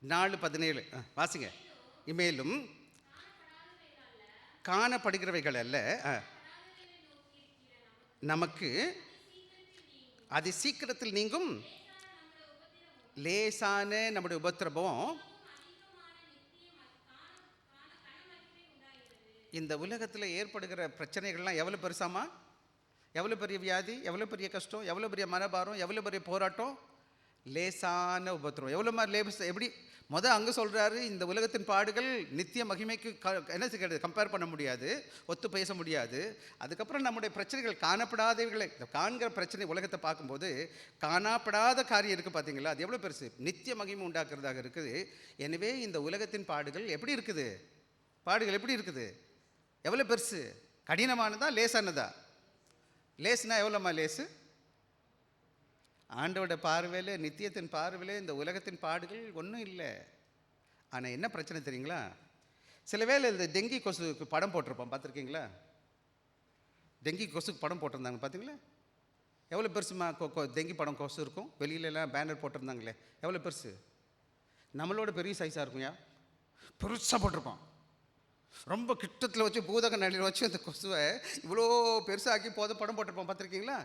4:17 வாசிங்க. இமேலும் காணப்படுகிறவைகள் அல்ல, நமக்கு அது சீக்கிரத்தில் நீங்கும் லேசான நம்முடைய உபத்திரவம் இந்த உலகத்தில் ஏற்படுகிற பிரச்சனைகள்லாம் எவ்வளோ பெருசாமா, எவ்வளோ பெரிய வியாதி, எவ்வளோ பெரிய கஷ்டம், எவ்வளோ பெரிய மனபாரம், எவ்வளோ பெரிய போராட்டம், லேசான உபத்திரம். எவ்வளோமா லேஸ் எப்படி அங்கே சொல்கிறாரு, இந்த உலகத்தின் பாடுகள் நித்திய மகிமைக்கு என்ன செய்கிறது, கம்பேர் பண்ண முடியாது, ஒத்து பேச முடியாது. அதுக்கப்புறம் நம்முடைய பிரச்சனைகள் காணப்படாதவைகளை, காண்கிற பிரச்சனை உலகத்தை பார்க்கும்போது காணப்படாத காரியம் இருக்குது பார்த்தீங்களா, அது எவ்வளோ பெருசு, நித்திய மகிமை உண்டாக்குறதாக இருக்குது. எனவே இந்த உலகத்தின் பாடுகள் எப்படி இருக்குது, பாடுகள் எப்படி இருக்குது, எவ்வளோ பெருசு, கடினமானதா லேசானதா? லேசுனா எவ்வளோம்மா லேசு? ஆண்டோட பார்வையில், நித்தியத்தின் பார்வையில் இந்த உலகத்தின் பாடுகள் ஒன்றும் இல்லை. ஆனால் என்ன பிரச்சனை தெரியுங்களா, சில வேளை இந்த டெங்கி கொசுக்கு படம் போட்டிருப்போம், பார்த்துருக்கீங்களா? டெங்கி கொசுக்கு படம் போட்டிருந்தாங்க பார்த்தீங்களா? எவ்வளோ பெருசுமா டெங்கி படம் கொசு இருக்கும், வெளியிலலாம் பேனர் போட்டிருந்தாங்களே, எவ்வளோ பெருசு, நம்மளோட பெரிய சைஸாக இருக்கும்யா, பெருசாக போட்டிருப்பான். ரொம்ப கிட்டத்தில் வச்சு பூதக நிலையில் வச்சு அந்த கொசுவை இவ்வளோ பெருசாக்கி படம் போட்டிருப்போம், பார்த்துருக்கீங்களா?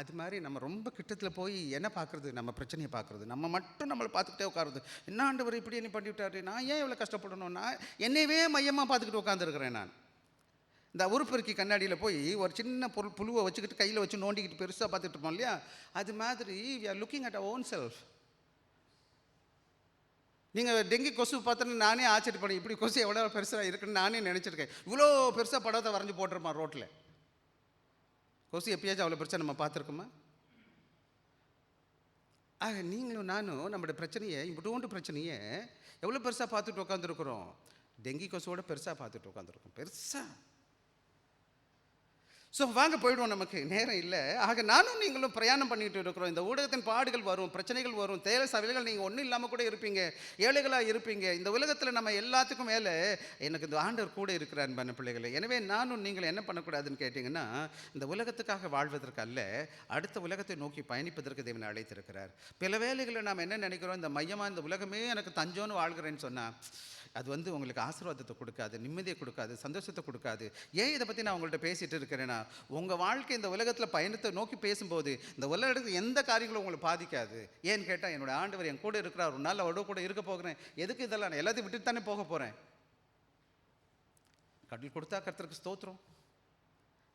அது மாதிரி நம்ம ரொம்ப கிட்டத்தில் போய் என்ன பார்க்குறது, நம்ம பிரச்சனையை பார்க்குறது, நம்ம மட்டும் நம்மளை பார்த்துக்கிட்டே உட்காருது. என்ன ஆண்டவர் இப்படி என்ன பண்ணிவிட்டாரு, நான் ஏன் இவ்வளோ கஷ்டப்படணும், நான் என்னையவே மையமாக பார்த்துக்கிட்டு உட்காந்துருக்கிறேன். நான் இந்த உருப்பெருக்கி கண்ணாடியில் போய் ஒரு சின்ன புழுவை வச்சுக்கிட்டு கையில் வச்சு நோண்டிக்கிட்டு பெருசாக பார்த்துட்டு இருப்போம் இல்லையா, அது மாதிரி we are looking at our own self. நீங்கள் டெங்கி கொசு பார்த்தோன்னு நானே ஆச்சரியப்படும், இப்படி கொசு எவ்வளோ பெருசாக இருக்குன்னு நானே நினச்சிருக்கேன். இவ்வளோ பெருசாக படத்தை வரைஞ்சி போட்டிருப்பான் ரோட்டில். கொசு எப்பயாச்சும் அவ்வளோ பெருசாக நம்ம பார்த்துருக்கோமா? ஆக நீங்களும் நானும் நம்மளுடைய பிரச்சனையை, இப்படி பிரச்சனையை எவ்வளோ பெருசாக பார்த்துட்டு உட்காந்துருக்குறோம், டெங்கி கொசுவோட பெருசாக பார்த்துட்டு உட்காந்துருக்கோம், பெருசாக. ஸோ வாங்க போயிடுவோம், நமக்கு நேரம் இல்லை. ஆக நானும் நீங்களும் பிரயாணம் பண்ணிகிட்டு இருக்கிறோம். இந்த ஊடகத்தின் பாடுகள் வரும், பிரச்சனைகள் வரும், தேவை சவைகள், நீங்கள் ஒன்றும் இல்லாமல் கூட இருப்பீங்க, ஏழைகளாக இருப்பீங்க. இந்த உலகத்தில் நம்ம எல்லாத்துக்கும் மேலே எனக்கு இந்த ஆண்டவர் கூட இருக்கிறார் அன்பான பிள்ளைகளை. எனவே நானும் நீங்கள் என்ன பண்ணக்கூடாதுன்னு கேட்டிங்கன்னா, இந்த உலகத்துக்காக வாழ்வதற்கு அல்ல, அடுத்த உலகத்தை நோக்கி பயணிப்பதற்கு தேவன் அழைத்திருக்கிறார். பல வேளைகளில் நாம் என்ன நினைக்கிறோம், இந்த மையமாக இந்த உலகமே எனக்கு தஞ்சோன்னு வாழ்கிறேன்னு சொன்னால் அது உங்களுக்கு ஆசீர்வாதத்தை கொடுக்காது, நிம்மதியை கொடுக்காது, சந்தோஷத்தை கொடுக்காது. ஏன் இதை பற்றி நான் உங்கள்கிட்ட பேசிகிட்டு இருக்கிறேன்னா, உங்கள் வாழ்க்கை இந்த உலகத்தில் பயணத்தை நோக்கி பேசும்போது இந்த உலகத்துக்கு எந்த காரியங்களும் உங்களை பாதிக்காது. ஏன்னு கேட்டால், என்னோடய ஆண்டவர் என் கூட இருக்கிறார், ஒரு நாள் அவரோட கூட இருக்க போகிறேன், எதுக்கு இதெல்லாம், நான் எல்லாத்தையும் விட்டுட்டு தானே போக போகிறேன். கடவுள் கொடுத்தா கர்த்தருக்கு ஸ்தோத்திரம்,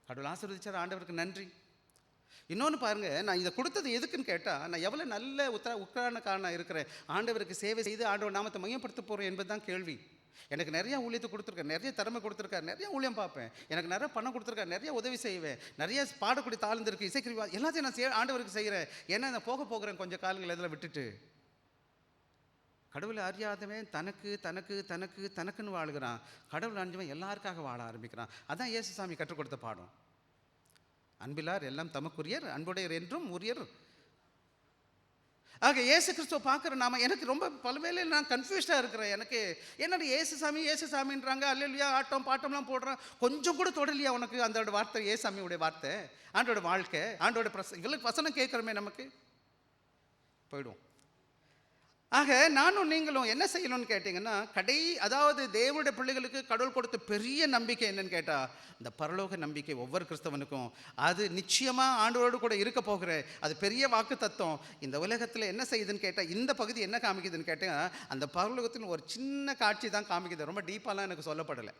கடவுள் ஆசீர்வதிச்சார், ஆண்டவருக்கு நன்றி. இன்னொன்று பாருங்கள், நான் இதை கொடுத்தது எதுக்குன்னு கேட்டால், நான் எவ்வளோ நல்ல உக்ரானக்காரனாக இருக்கிறேன், ஆண்டவருக்கு சேவை செய்து ஆண்டவர் நாமத்தை மையப்படுத்த போகிறேன் என்பது தான் கேள்வி. எனக்கு நிறையா ஊழியத்தை கொடுத்துருக்காரு, நிறைய திறமை கொடுத்துருக்காரு, நிறைய ஊழியம் பார்ப்பேன், எனக்கு நிறைய பணம் கொடுத்துருக்காரு, நிறைய உதவி செய்வேன், நிறைய பாடக்கூடிய தாழ்ந்திருக்கு, இசைக்கிரிவா எல்லாத்தையும் நான் ஆண்டவருக்கு செய்கிறேன். ஏன்னா நான் போகிறேன் கொஞ்சம் காலங்கள் இதில் விட்டுட்டு. கடவுளை அறியாதவன் தனக்கு தனக்கு தனக்கு தனக்குன்னு வாழ்கிறான், கடவுள் அறிஞ்சவன் எல்லாருக்காக வாழ ஆரம்பிக்கிறான். அதான் இயேசுசாமி கற்றுக் கொடுத்த பாடம். அன்பிலார் எல்லாம் தமக்குரியர், அன்புடையர் என்றும் உரியர். ஆக இயேசு கிறிஸ்துவ பார்க்குற நாம, எனக்கு ரொம்ப பல்வேளையில் நான் கன்ஃபியூஸ்டாக இருக்கிறேன். எனக்கு என்னோட ஏசுசாமின்றாங்க, அல்லேலூயா ஆட்டம் பாட்டம்லாம் போடுறான், கொஞ்சம் கூட தொடலையா உனக்கு அந்த வார்த்தை, ஏசாமியுடைய வார்த்தை, ஆண்டோட வாழ்க்கை, ஆண்டோட இவளுக்கு வசனம் கேட்குறோமே, நமக்கு போயிடுவோம். ஆக நானும் நீங்களும் என்ன செய்யணும்னு கேட்டிங்கன்னா, அதாவது தேவனுடைய பிள்ளைகளுக்கு கடவுள் கொடுத்த பெரிய நம்பிக்கை என்னன்னு கேட்டால், இந்த பரலோக நம்பிக்கை ஒவ்வொரு கிறிஸ்தவனுக்கும். அது நிச்சயமாக ஆண்டவரோடு கூட இருக்க போகிற அது பெரிய வாக்கு தத்துவம். இந்த உலகத்தில் என்ன செய்யுதுன்னு கேட்டால், இந்த பகுதி என்ன காமிக்குதுன்னு கேட்டால், அந்த பரலோகத்தில் ஒரு சின்ன காட்சி தான் காமிக்குது. ரொம்ப டீப்பாலாம் எனக்கு சொல்லப்படலை,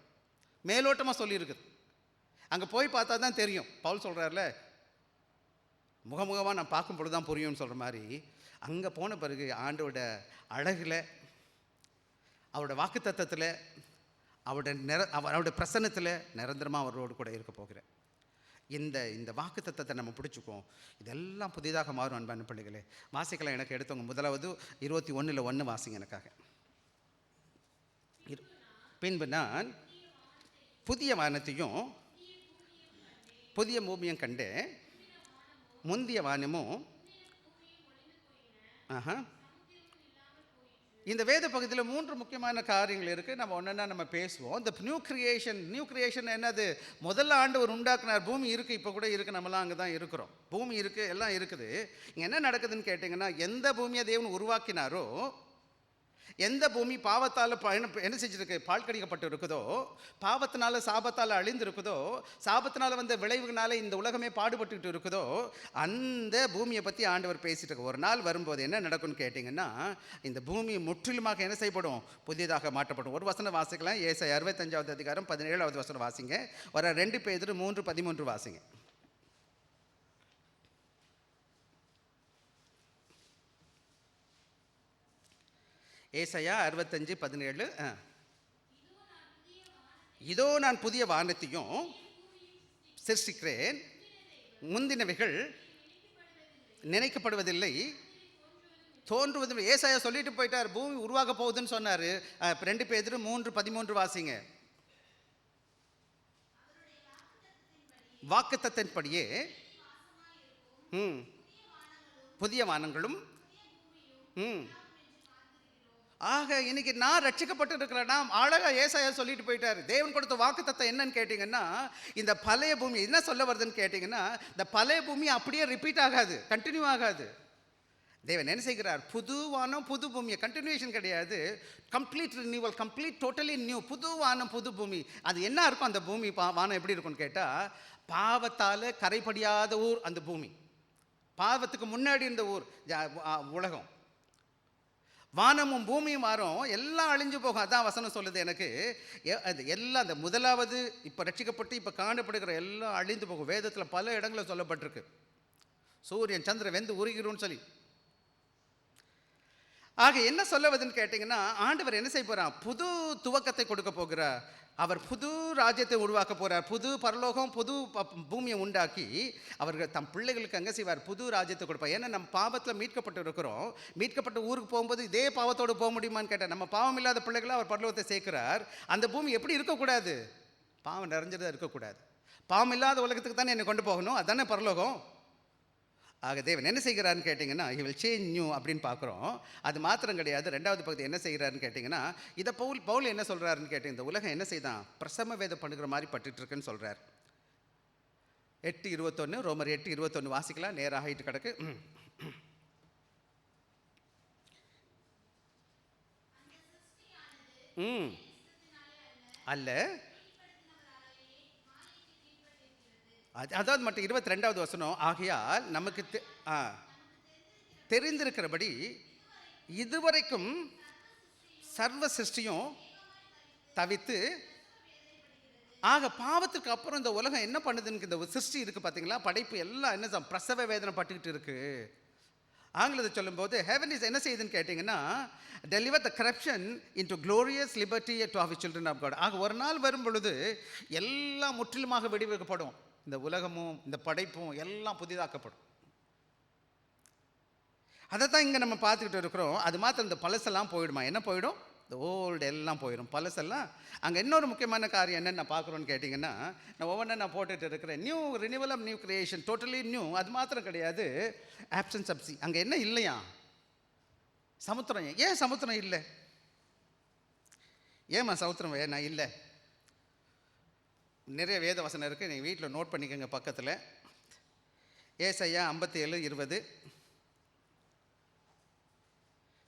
மேலோட்டமாக சொல்லியிருக்குது. அங்கே போய் பார்த்தா தான் தெரியும். பவுல் சொல்கிறார்ல, முகமுகமாக நான் பார்க்கும் பொழுது தான் புரியும்னு சொல்கிற மாதிரி, அங்கே போன பிறகு ஆண்டோட அழகில், அவரோட வாக்கு தத்தத்தில், அவரோட பிரசன்னத்தில் நிரந்தரமாக அவரோடு கூட இருக்க போகிறேன். இந்த வாக்கு தத்தத்தை நம்ம பிடிச்சிக்குவோம், இதெல்லாம் புதிதாக மாறும் அன்பான பிள்ளைகளே. வாசிக்கலாம், எனக்கு எடுத்தவங்க முதலாவது 21:1 வாசிங்க எனக்காக. பின்பு நான் புதிய வானத்தையும் புதிய பூமியும் கண்டேன், முந்திய வானமும் இந்த வேத பகுதியில் 3 முக்கியமான காரியங்கள் இருக்குது. நம்ம ஒன்றா நம்ம பேசுவோம். இந்த நியூ கிரியேஷன் என்னது? முதல்ல ஆண்டவர் உண்டாக்குனார். பூமி இருக்குது, இப்போ கூட இருக்குது, நம்மளாம் அங்கே தான் இருக்கிறோம். பூமி இருக்குது, எல்லாம் இருக்குது. இங்கே என்ன நடக்குதுன்னு கேட்டிங்கன்னா, எந்த பூமியை தேவன் உருவாக்கினாரோ, எந்த பூமி பாவத்தால் என்ன செஞ்சுருக்கு, பாழ்கடிக்கப்பட்டு இருக்குதோ, பாவத்தினால சாபத்தால் அழிந்து இருக்குதோ, சாபத்தினால வந்த விளைவுகளால் இந்த உலகமே பாடுபட்டுக்கிட்டு இருக்குதோ, அந்த பூமியை பற்றி ஆண்டவர் பேசிட்டு இருக்கு. ஒரு நாள் வரும்போது என்ன நடக்கும்னு கேட்டிங்கன்னா, இந்த பூமி முற்றிலுமாக என்ன செய்யப்படும், புதியதாக மாற்றப்படும். ஒரு வசனம் வாசிக்கலாம். ஏசாயா 65வது அதிகாரம் 17வது வசனம் வாசிங்க. வர 2 பேதுரு 3:13 வாசிங்க. ஏசாயா 65:17. இதோ நான் புதிய வானத்தையும் சிருஷ்டிக்கிறேன், முந்தினவைகள் நினைக்கப்படுவதில்லை, தோன்றுவதும். ஏசாயா சொல்லிட்டு போயிட்டார், பூமி உருவாக போகுதுன்னு சொன்னார். 2 பேதுரு 3:13 வாசிங்க. வாக்குத்தத்தின்படியே புதிய வானங்களும். ஆக இன்னைக்கு நான் ரட்சிக்கப்பட்டு இருக்கிறேன்னா, அழகா ஏசாயா சொல்லிட்டு போயிட்டார். தேவன் கொடுத்த வாக்குத்தத்தம் என்னன்னு கேட்டிங்கன்னா, இந்த பழைய பூமி என்ன சொல்ல வருதுன்னு கேட்டிங்கன்னா, இந்த பழைய பூமி அப்படியே ரிப்பீட் ஆகாது, கண்டினியூ ஆகாது. தேவன் என்ன செய்கிறார்? புது வானம் புது பூமியை, கண்டினியூஷன் கிடையாது, complete renewal, complete totally new. புது வானம் புது பூமி. அது என்ன இருக்கும் அந்த பூமி வானம் எப்படி இருக்கும்னு கேட்டால், பாவத்தால் கரைபடியாத ஊர் அந்த பூமி. பாவத்துக்கு முன்னாடி இருந்த ஊர் உலகம். வானமும் பூமியும் மாறும், எல்லாம் அழிஞ்சு போகும். அதான் வசனம் சொல்லுது எனக்கு. அது எல்லாம் அந்த முதலாவது இப்போ ரட்சிக்கப்பட்டு இப்போ காணப்படுகிற எல்லாம் அழிந்து போகும். வேதத்தில் பல இடங்களில் சொல்லப்பட்டிருக்கு, சூரியன் சந்திரன் வெந்து உருகிரும்னு சொல்லி. ஆக என்ன சொல்லுவதுன்னு கேட்டிங்கன்னா, ஆண்டவர் என்ன செய்ய போகிறார்? புது துவக்கத்தை கொடுக்க போகிறார். அவர் புது ராஜ்யத்தை உருவாக்க போகிறார். புது பரலோகம் புது பூமியை உண்டாக்கி அவர்கள் தம் பிள்ளைகளுக்கு அங்கே செய்வார், புது ராஜ்யத்தை கொடுப்பார். ஏன்னா நம்ம பாவத்தில் மீட்கப்பட்டு இருக்கிறோம். மீட்கப்பட்ட ஊருக்கு போகும்போது இதே பாவத்தோடு போக முடியுமான்னு கேட்டால், நம்ம பாவம் இல்லாத பிள்ளைகளை அவர் பரலோகத்தை சேர்க்கிறார். அந்த பூமி எப்படி இருக்கக்கூடாது? பாவம் நிறைஞ்சதாக இருக்கக்கூடாது. பாவம் இல்லாத உலகத்துக்கு தானே என்னை கொண்டு போகணும், அதுதானே பரலோகம். ஆக தேவன் என்ன செய்கிறாருன்னு கேட்டிங்கன்னா, ஹி வில் சேஞ்ச் நியூ அப்படின்னு பார்க்குறோம். அது மாத்திரம் கிடையாது. 2வது பகுதி என்ன செய்கிறாருன்னு கேட்டிங்கன்னா, இதை பவுல் என்ன சொல்கிறாருன்னு கேட்டிங்க, இந்த உலகம் என்ன செய்தான்? பிரசம வேதம் பண்ணுகிற மாதிரி பட்டுட்டு இருக்குன்னு சொல்கிறார். 8:21 ரோமர் 8:21 வாசிக்கலாம். நேராக ஆகிட்டு கிடக்கு. அல்ல, அதாவது மட்டும் 22வது வசனம், ஆகையால் நமக்கு தெரிந்திருக்கிறபடி இதுவரைக்கும் சர்வ சிருஷ்டியும் தவித்து. ஆக பாவத்துக்கு அப்புறம் இந்த உலகம் என்ன பண்ணுதுன்னு, இந்த சிருஷ்டி இருக்குது பார்த்தீங்களா, படைப்பு எல்லாம் என்ன பிரசவ வேதனை பட்டுக்கிட்டு இருக்கு. ஆங்கிலத்தை சொல்லும்போது ஹெவன் இஸ் என்ன செய்யுதுன்னு கேட்டிங்கன்னா, deliver the corruption into glorious liberty to our children of God. ஆக ஒரு நாள் வரும் பொழுது எல்லாம் முற்றிலுமாக விடுவிக்கப்படும். இந்த உலகமும் இந்த படைப்பும் எல்லாம் புதிதாக்கப்படும். அதை தான் இங்கே நம்ம பார்த்துக்கிட்டு இருக்கிறோம். அது மாத்திரம் இந்த பழசெல்லாம் போயிடுமா? என்ன போயிடும்? இந்த ஓல்டு எல்லாம் போயிடும், பழசெல்லாம். அங்கே இன்னொரு முக்கியமான காரியம் என்னென்னு நான் பார்க்குறோன்னு கேட்டிங்கன்னா, நான் ஒவ்வொன்றா நான் போட்டுட்டு இருக்கிறேன். New renewal of new creation, totally new. அது மாத்திரம் கிடையாது, ஆப்சன்ஸ் ஆஃப் சி. அங்கே என்ன இல்லையா? சமுத்திரம். ஏன் சமுத்திரம் இல்லை? ஏம்மா சமுத்திரம் நான் இல்லை? நிறைய வேத வசனம் இருக்குது, நீங்கள் வீட்டில் நோட் பண்ணிக்கோங்க பக்கத்தில். ஏசாயா 57:20,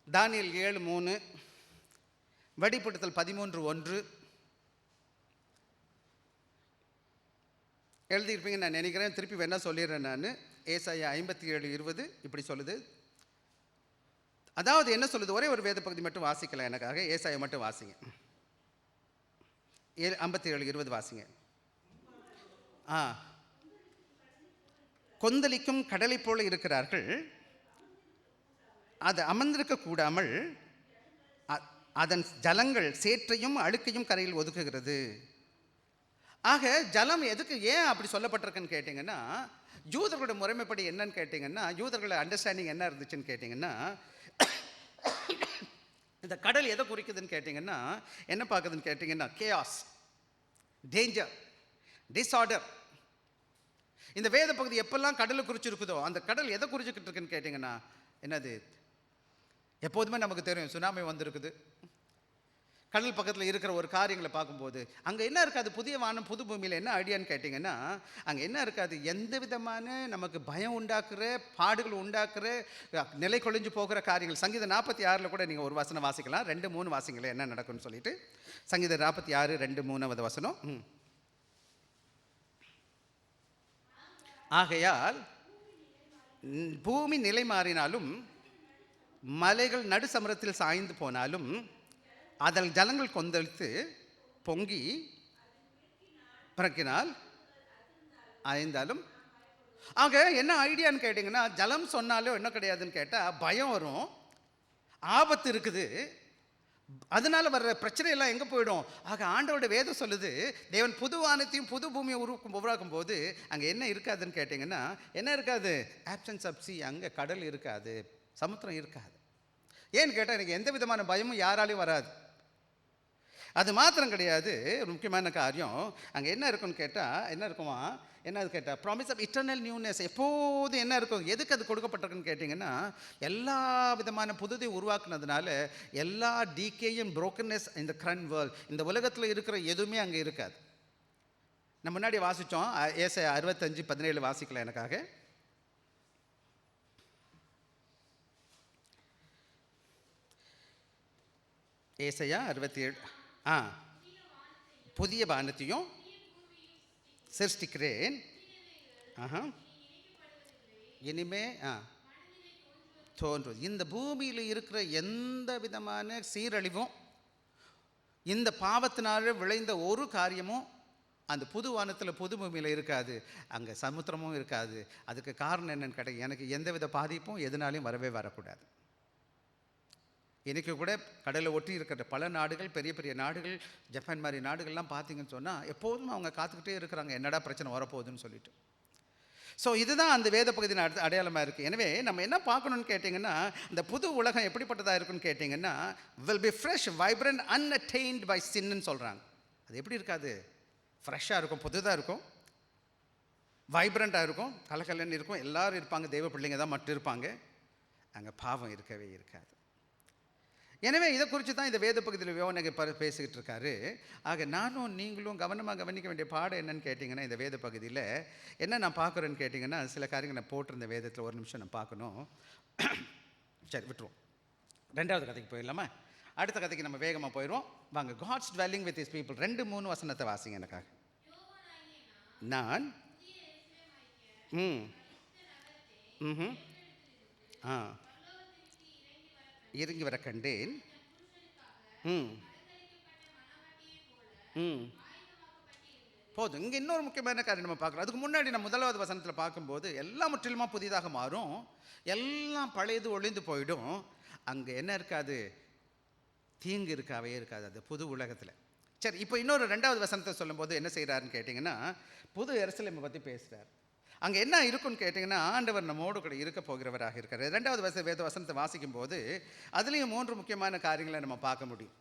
தானியேல் 7:3, வெளிப்படுத்தல் 13:1 எழுதியிருப்பீங்க நான் நினைக்கிறேன். திருப்பி வேணா சொல்லிடுறேன் நான். ஏசாயா 57:20 இப்படி சொல்லுது. அதாவது என்ன சொல்லுது? ஒரே ஒரு வேத பகுதி மட்டும் வாசிக்கலாம் எனக்காக. ஏசாயா மட்டும் வாசிங்க. 57:20 வாசிங்க. கொந்தளிக்கும் கடலை போல இருக்கிறார்கள், அது அமர்ந்திருக்க கூடாமல் அதன் ஜலங்கள் சேற்றையும் அழுக்கையும் கரையில் ஒதுக்குகிறது. ஆக ஜலம் எதுக்கு ஏன் அப்படி சொல்லப்பட்டிருக்குன்னு கேட்டிங்கன்னா, யூதர்களோட முறைமைப்படி என்னன்னு கேட்டிங்கன்னா, யூதர்களோட அண்டர்ஸ்டாண்டிங் என்ன இருந்துச்சுன்னு கேட்டிங்கன்னா, இந்த கடல் எதை குறிக்குதுன்னு கேட்டிங்கன்னா, என்ன பார்க்குதுன்னு கேட்டிங்கன்னா, கேயாஸ், டேஞ்சர், டிஸ்ஆர்டர். இந்த வேத பகுதி எப்பெல்லாம் கடலை குறிச்சிருக்குதோ, அந்த கடல் எதை குறிச்சிக்கிட்டு இருக்குன்னு கேட்டிங்கன்னா, என்னது? எப்போதுமே நமக்கு தெரியும், சுனாமி வந்திருக்குது. கடல் பக்கத்தில் இருக்கிற ஒரு காரியங்களை பார்க்கும்போது அங்கே என்ன இருக்காது? புதிய வானம் புது பூமியில் என்ன ஐடியான்னு கேட்டிங்கன்னா, அங்கே என்ன இருக்காது? எந்த விதமான நமக்கு பயம் உண்டாக்குற, பாடுகள் உண்டாக்குற, நிலை கொழிஞ்சு போகிற காரியங்கள். சங்கீதம் 46 கூட நீங்கள் ஒரு வசனம் வாசிக்கலாம். 2-3 வாசிங்களேன் என்ன நடக்கும்னு சொல்லிட்டு. சங்கீதம் 46 2-3 வசனம். ஆகையால் பூமி நிலை மாறினாலும் மலைகள் நடு சமரத்தில் சாய்ந்து போனாலும் அதில் ஜலங்கள் கொந்தளித்து பொங்கி பிறக்கினால் அழிந்தாலும். ஆக என்ன ஐடியான்னு கேட்டிங்கன்னா, ஜலம் சொன்னாலும் என்ன கிடையாதுன்னு கேட்டால் பயம் வரும், ஆபத்து இருக்குது. அதனால வர்ற பிரச்சனை எல்லாம் எங்கே போயிடும்? ஆக ஆண்டவருடைய வேதம் சொல்லுது, தேவன் புது வானத்தையும் புது பூமியை உருவாக்கும் போது அங்கே என்ன இருக்காதுன்னு கேட்டிங்கன்னா, என்ன இருக்காது? Absence of sea. அங்கே கடல் இருக்காது, சமுத்திரம் இருக்காது. ஏன்னு கேட்டால் எனக்கு எந்த விதமான பயமும் யாராலையும் வராது. அது மாத்திரம் கிடையாது, ஒரு முக்கியமான காரியம் அங்கே என்ன இருக்குன்னு கேட்டால், என்ன இருக்குமா? என்ன அது கேட்டால், ப்ராமிஸ் ஆஃப் இட்டர்னல் நியூனஸ். எப்போதும் என்ன இருக்கும்? எதுக்கு அது கொடுக்கப்பட்டிருக்குன்னு கேட்டிங்கன்னா, எல்லா விதமான புதுதை உருவாக்குனதுனால எல்லா டீகேயும் புரோக்கன்னஸ் இந்த கரண்ட் வேர்ல்ட், இந்த உலகத்தில் இருக்கிற எதுவுமே அங்கே இருக்காது. நம்ம முன்னாடி வாசித்தோம், ஏசாயா 65:17 வாசிக்கலாம் எனக்காக. ஏசாயா 67. புதிய வானத்தையும் சிருஷ்டிக்கிறேன். இனிமே தோன்றும். இந்த பூமியில் இருக்கிற எந்த விதமான சீரழிவும், இந்த பாவத்தினால விளைந்த ஒரு காரியமும் அந்த புது வானத்தில் புது பூமியில் இருக்காது. அங்கே சமுத்திரமும் இருக்காது. அதுக்கு காரணம் என்னன்னு கேட்டால், எனக்கு எந்தவித பாதிப்பும் எதுனாலையும் வரவே வரக்கூடாது. இன்றைக்கி கூட கடலை ஒட்டி இருக்கிற பல நாடுகள், பெரிய பெரிய நாடுகள், ஜப்பான் மாதிரி நாடுகள்லாம் பார்த்தீங்கன்னு சொன்னால் எப்போதும் அவங்க காத்துக்கிட்டே இருக்கிறாங்க, என்னடா பிரச்சனை வரப்போகுதுன்னு சொல்லிட்டு. ஸோ இதுதான் அந்த வேத பகுதியின் அடையாளமாக இருக்குது. எனவே நம்ம என்ன பார்க்கணுன்னு கேட்டிங்கன்னா, இந்த புது உலகம் எப்படிப்பட்டதாக இருக்குன்னு கேட்டிங்கன்னா, will be fresh, vibrant, unattained by சின்னு சொல்கிறாங்க. அது எப்படி இருக்காது? ஃப்ரெஷ்ஷாக இருக்கும், புதுதாக இருக்கும், வைப்ரண்ட்டாக இருக்கும், கலக்கலன்னு இருக்கும், எல்லோரும் இருப்பாங்க, தெய்வ பிள்ளைங்க தான் மட்டும் இருப்பாங்க. அங்கே பாவம் இருக்கவே இருக்காது. எனவே இதை குறித்து தான் இந்த வேத பகுதியில் யோவான் பேசிக்கிட்டு இருக்காரு. ஆக நானும் நீங்களும் கவனமாக கவனிக்க வேண்டிய பாடம் என்னன்னு கேட்டிங்கன்னா, இந்த வேத பகுதியில் என்ன நான் பார்க்குறேன்னு கேட்டிங்கன்னா, சில காரியங்கள் நான் போட்டிருந்த வேதத்தில் ஒரு நிமிஷம் நான் பார்க்கணும். சரி, விட்டுருவோம். 2வது கதைக்கு போயிடலாமா? அடுத்த கதைக்கு நம்ம வேகமாக போயிடுவோம். வாங்க. God's dwelling with his people 2-3 வசனத்தை வாசிங்க எனக்காக. நான் இறங்கி வர கண்டேன். போதும். இங்கே இன்னொரு முக்கியமான காரியம் நம்ம பார்க்குறோம். அதுக்கு முன்னாடி நம்ம 1வது வசனத்தில் பார்க்கும்போது எல்லாம் முற்றிலுமா புதிதாக மாறும், எல்லாம் பழையது ஒழிந்து போயிடும், அங்கே என்ன இருக்காது? தீங்கு இருக்காவே இருக்காது அது புது உலகத்தில். சரி, இப்போ இன்னொரு 2வது வசனத்தை சொல்லும்போது என்ன செய்கிறாருன்னு கேட்டிங்கன்னா, புது எருசலேமை பற்றி பேசுகிறார். அங்கே என்ன இருக்குன்னு கேட்டிங்கன்னா, ஆண்டவர் நம்மோடு கூட இருக்க போகிறவராக இருக்கார். 2வது வேத வசனத்தை வாசிக்கும் போது அதுலேயும் 3 முக்கியமான காரியங்களை நம்ம பார்க்க முடியும்.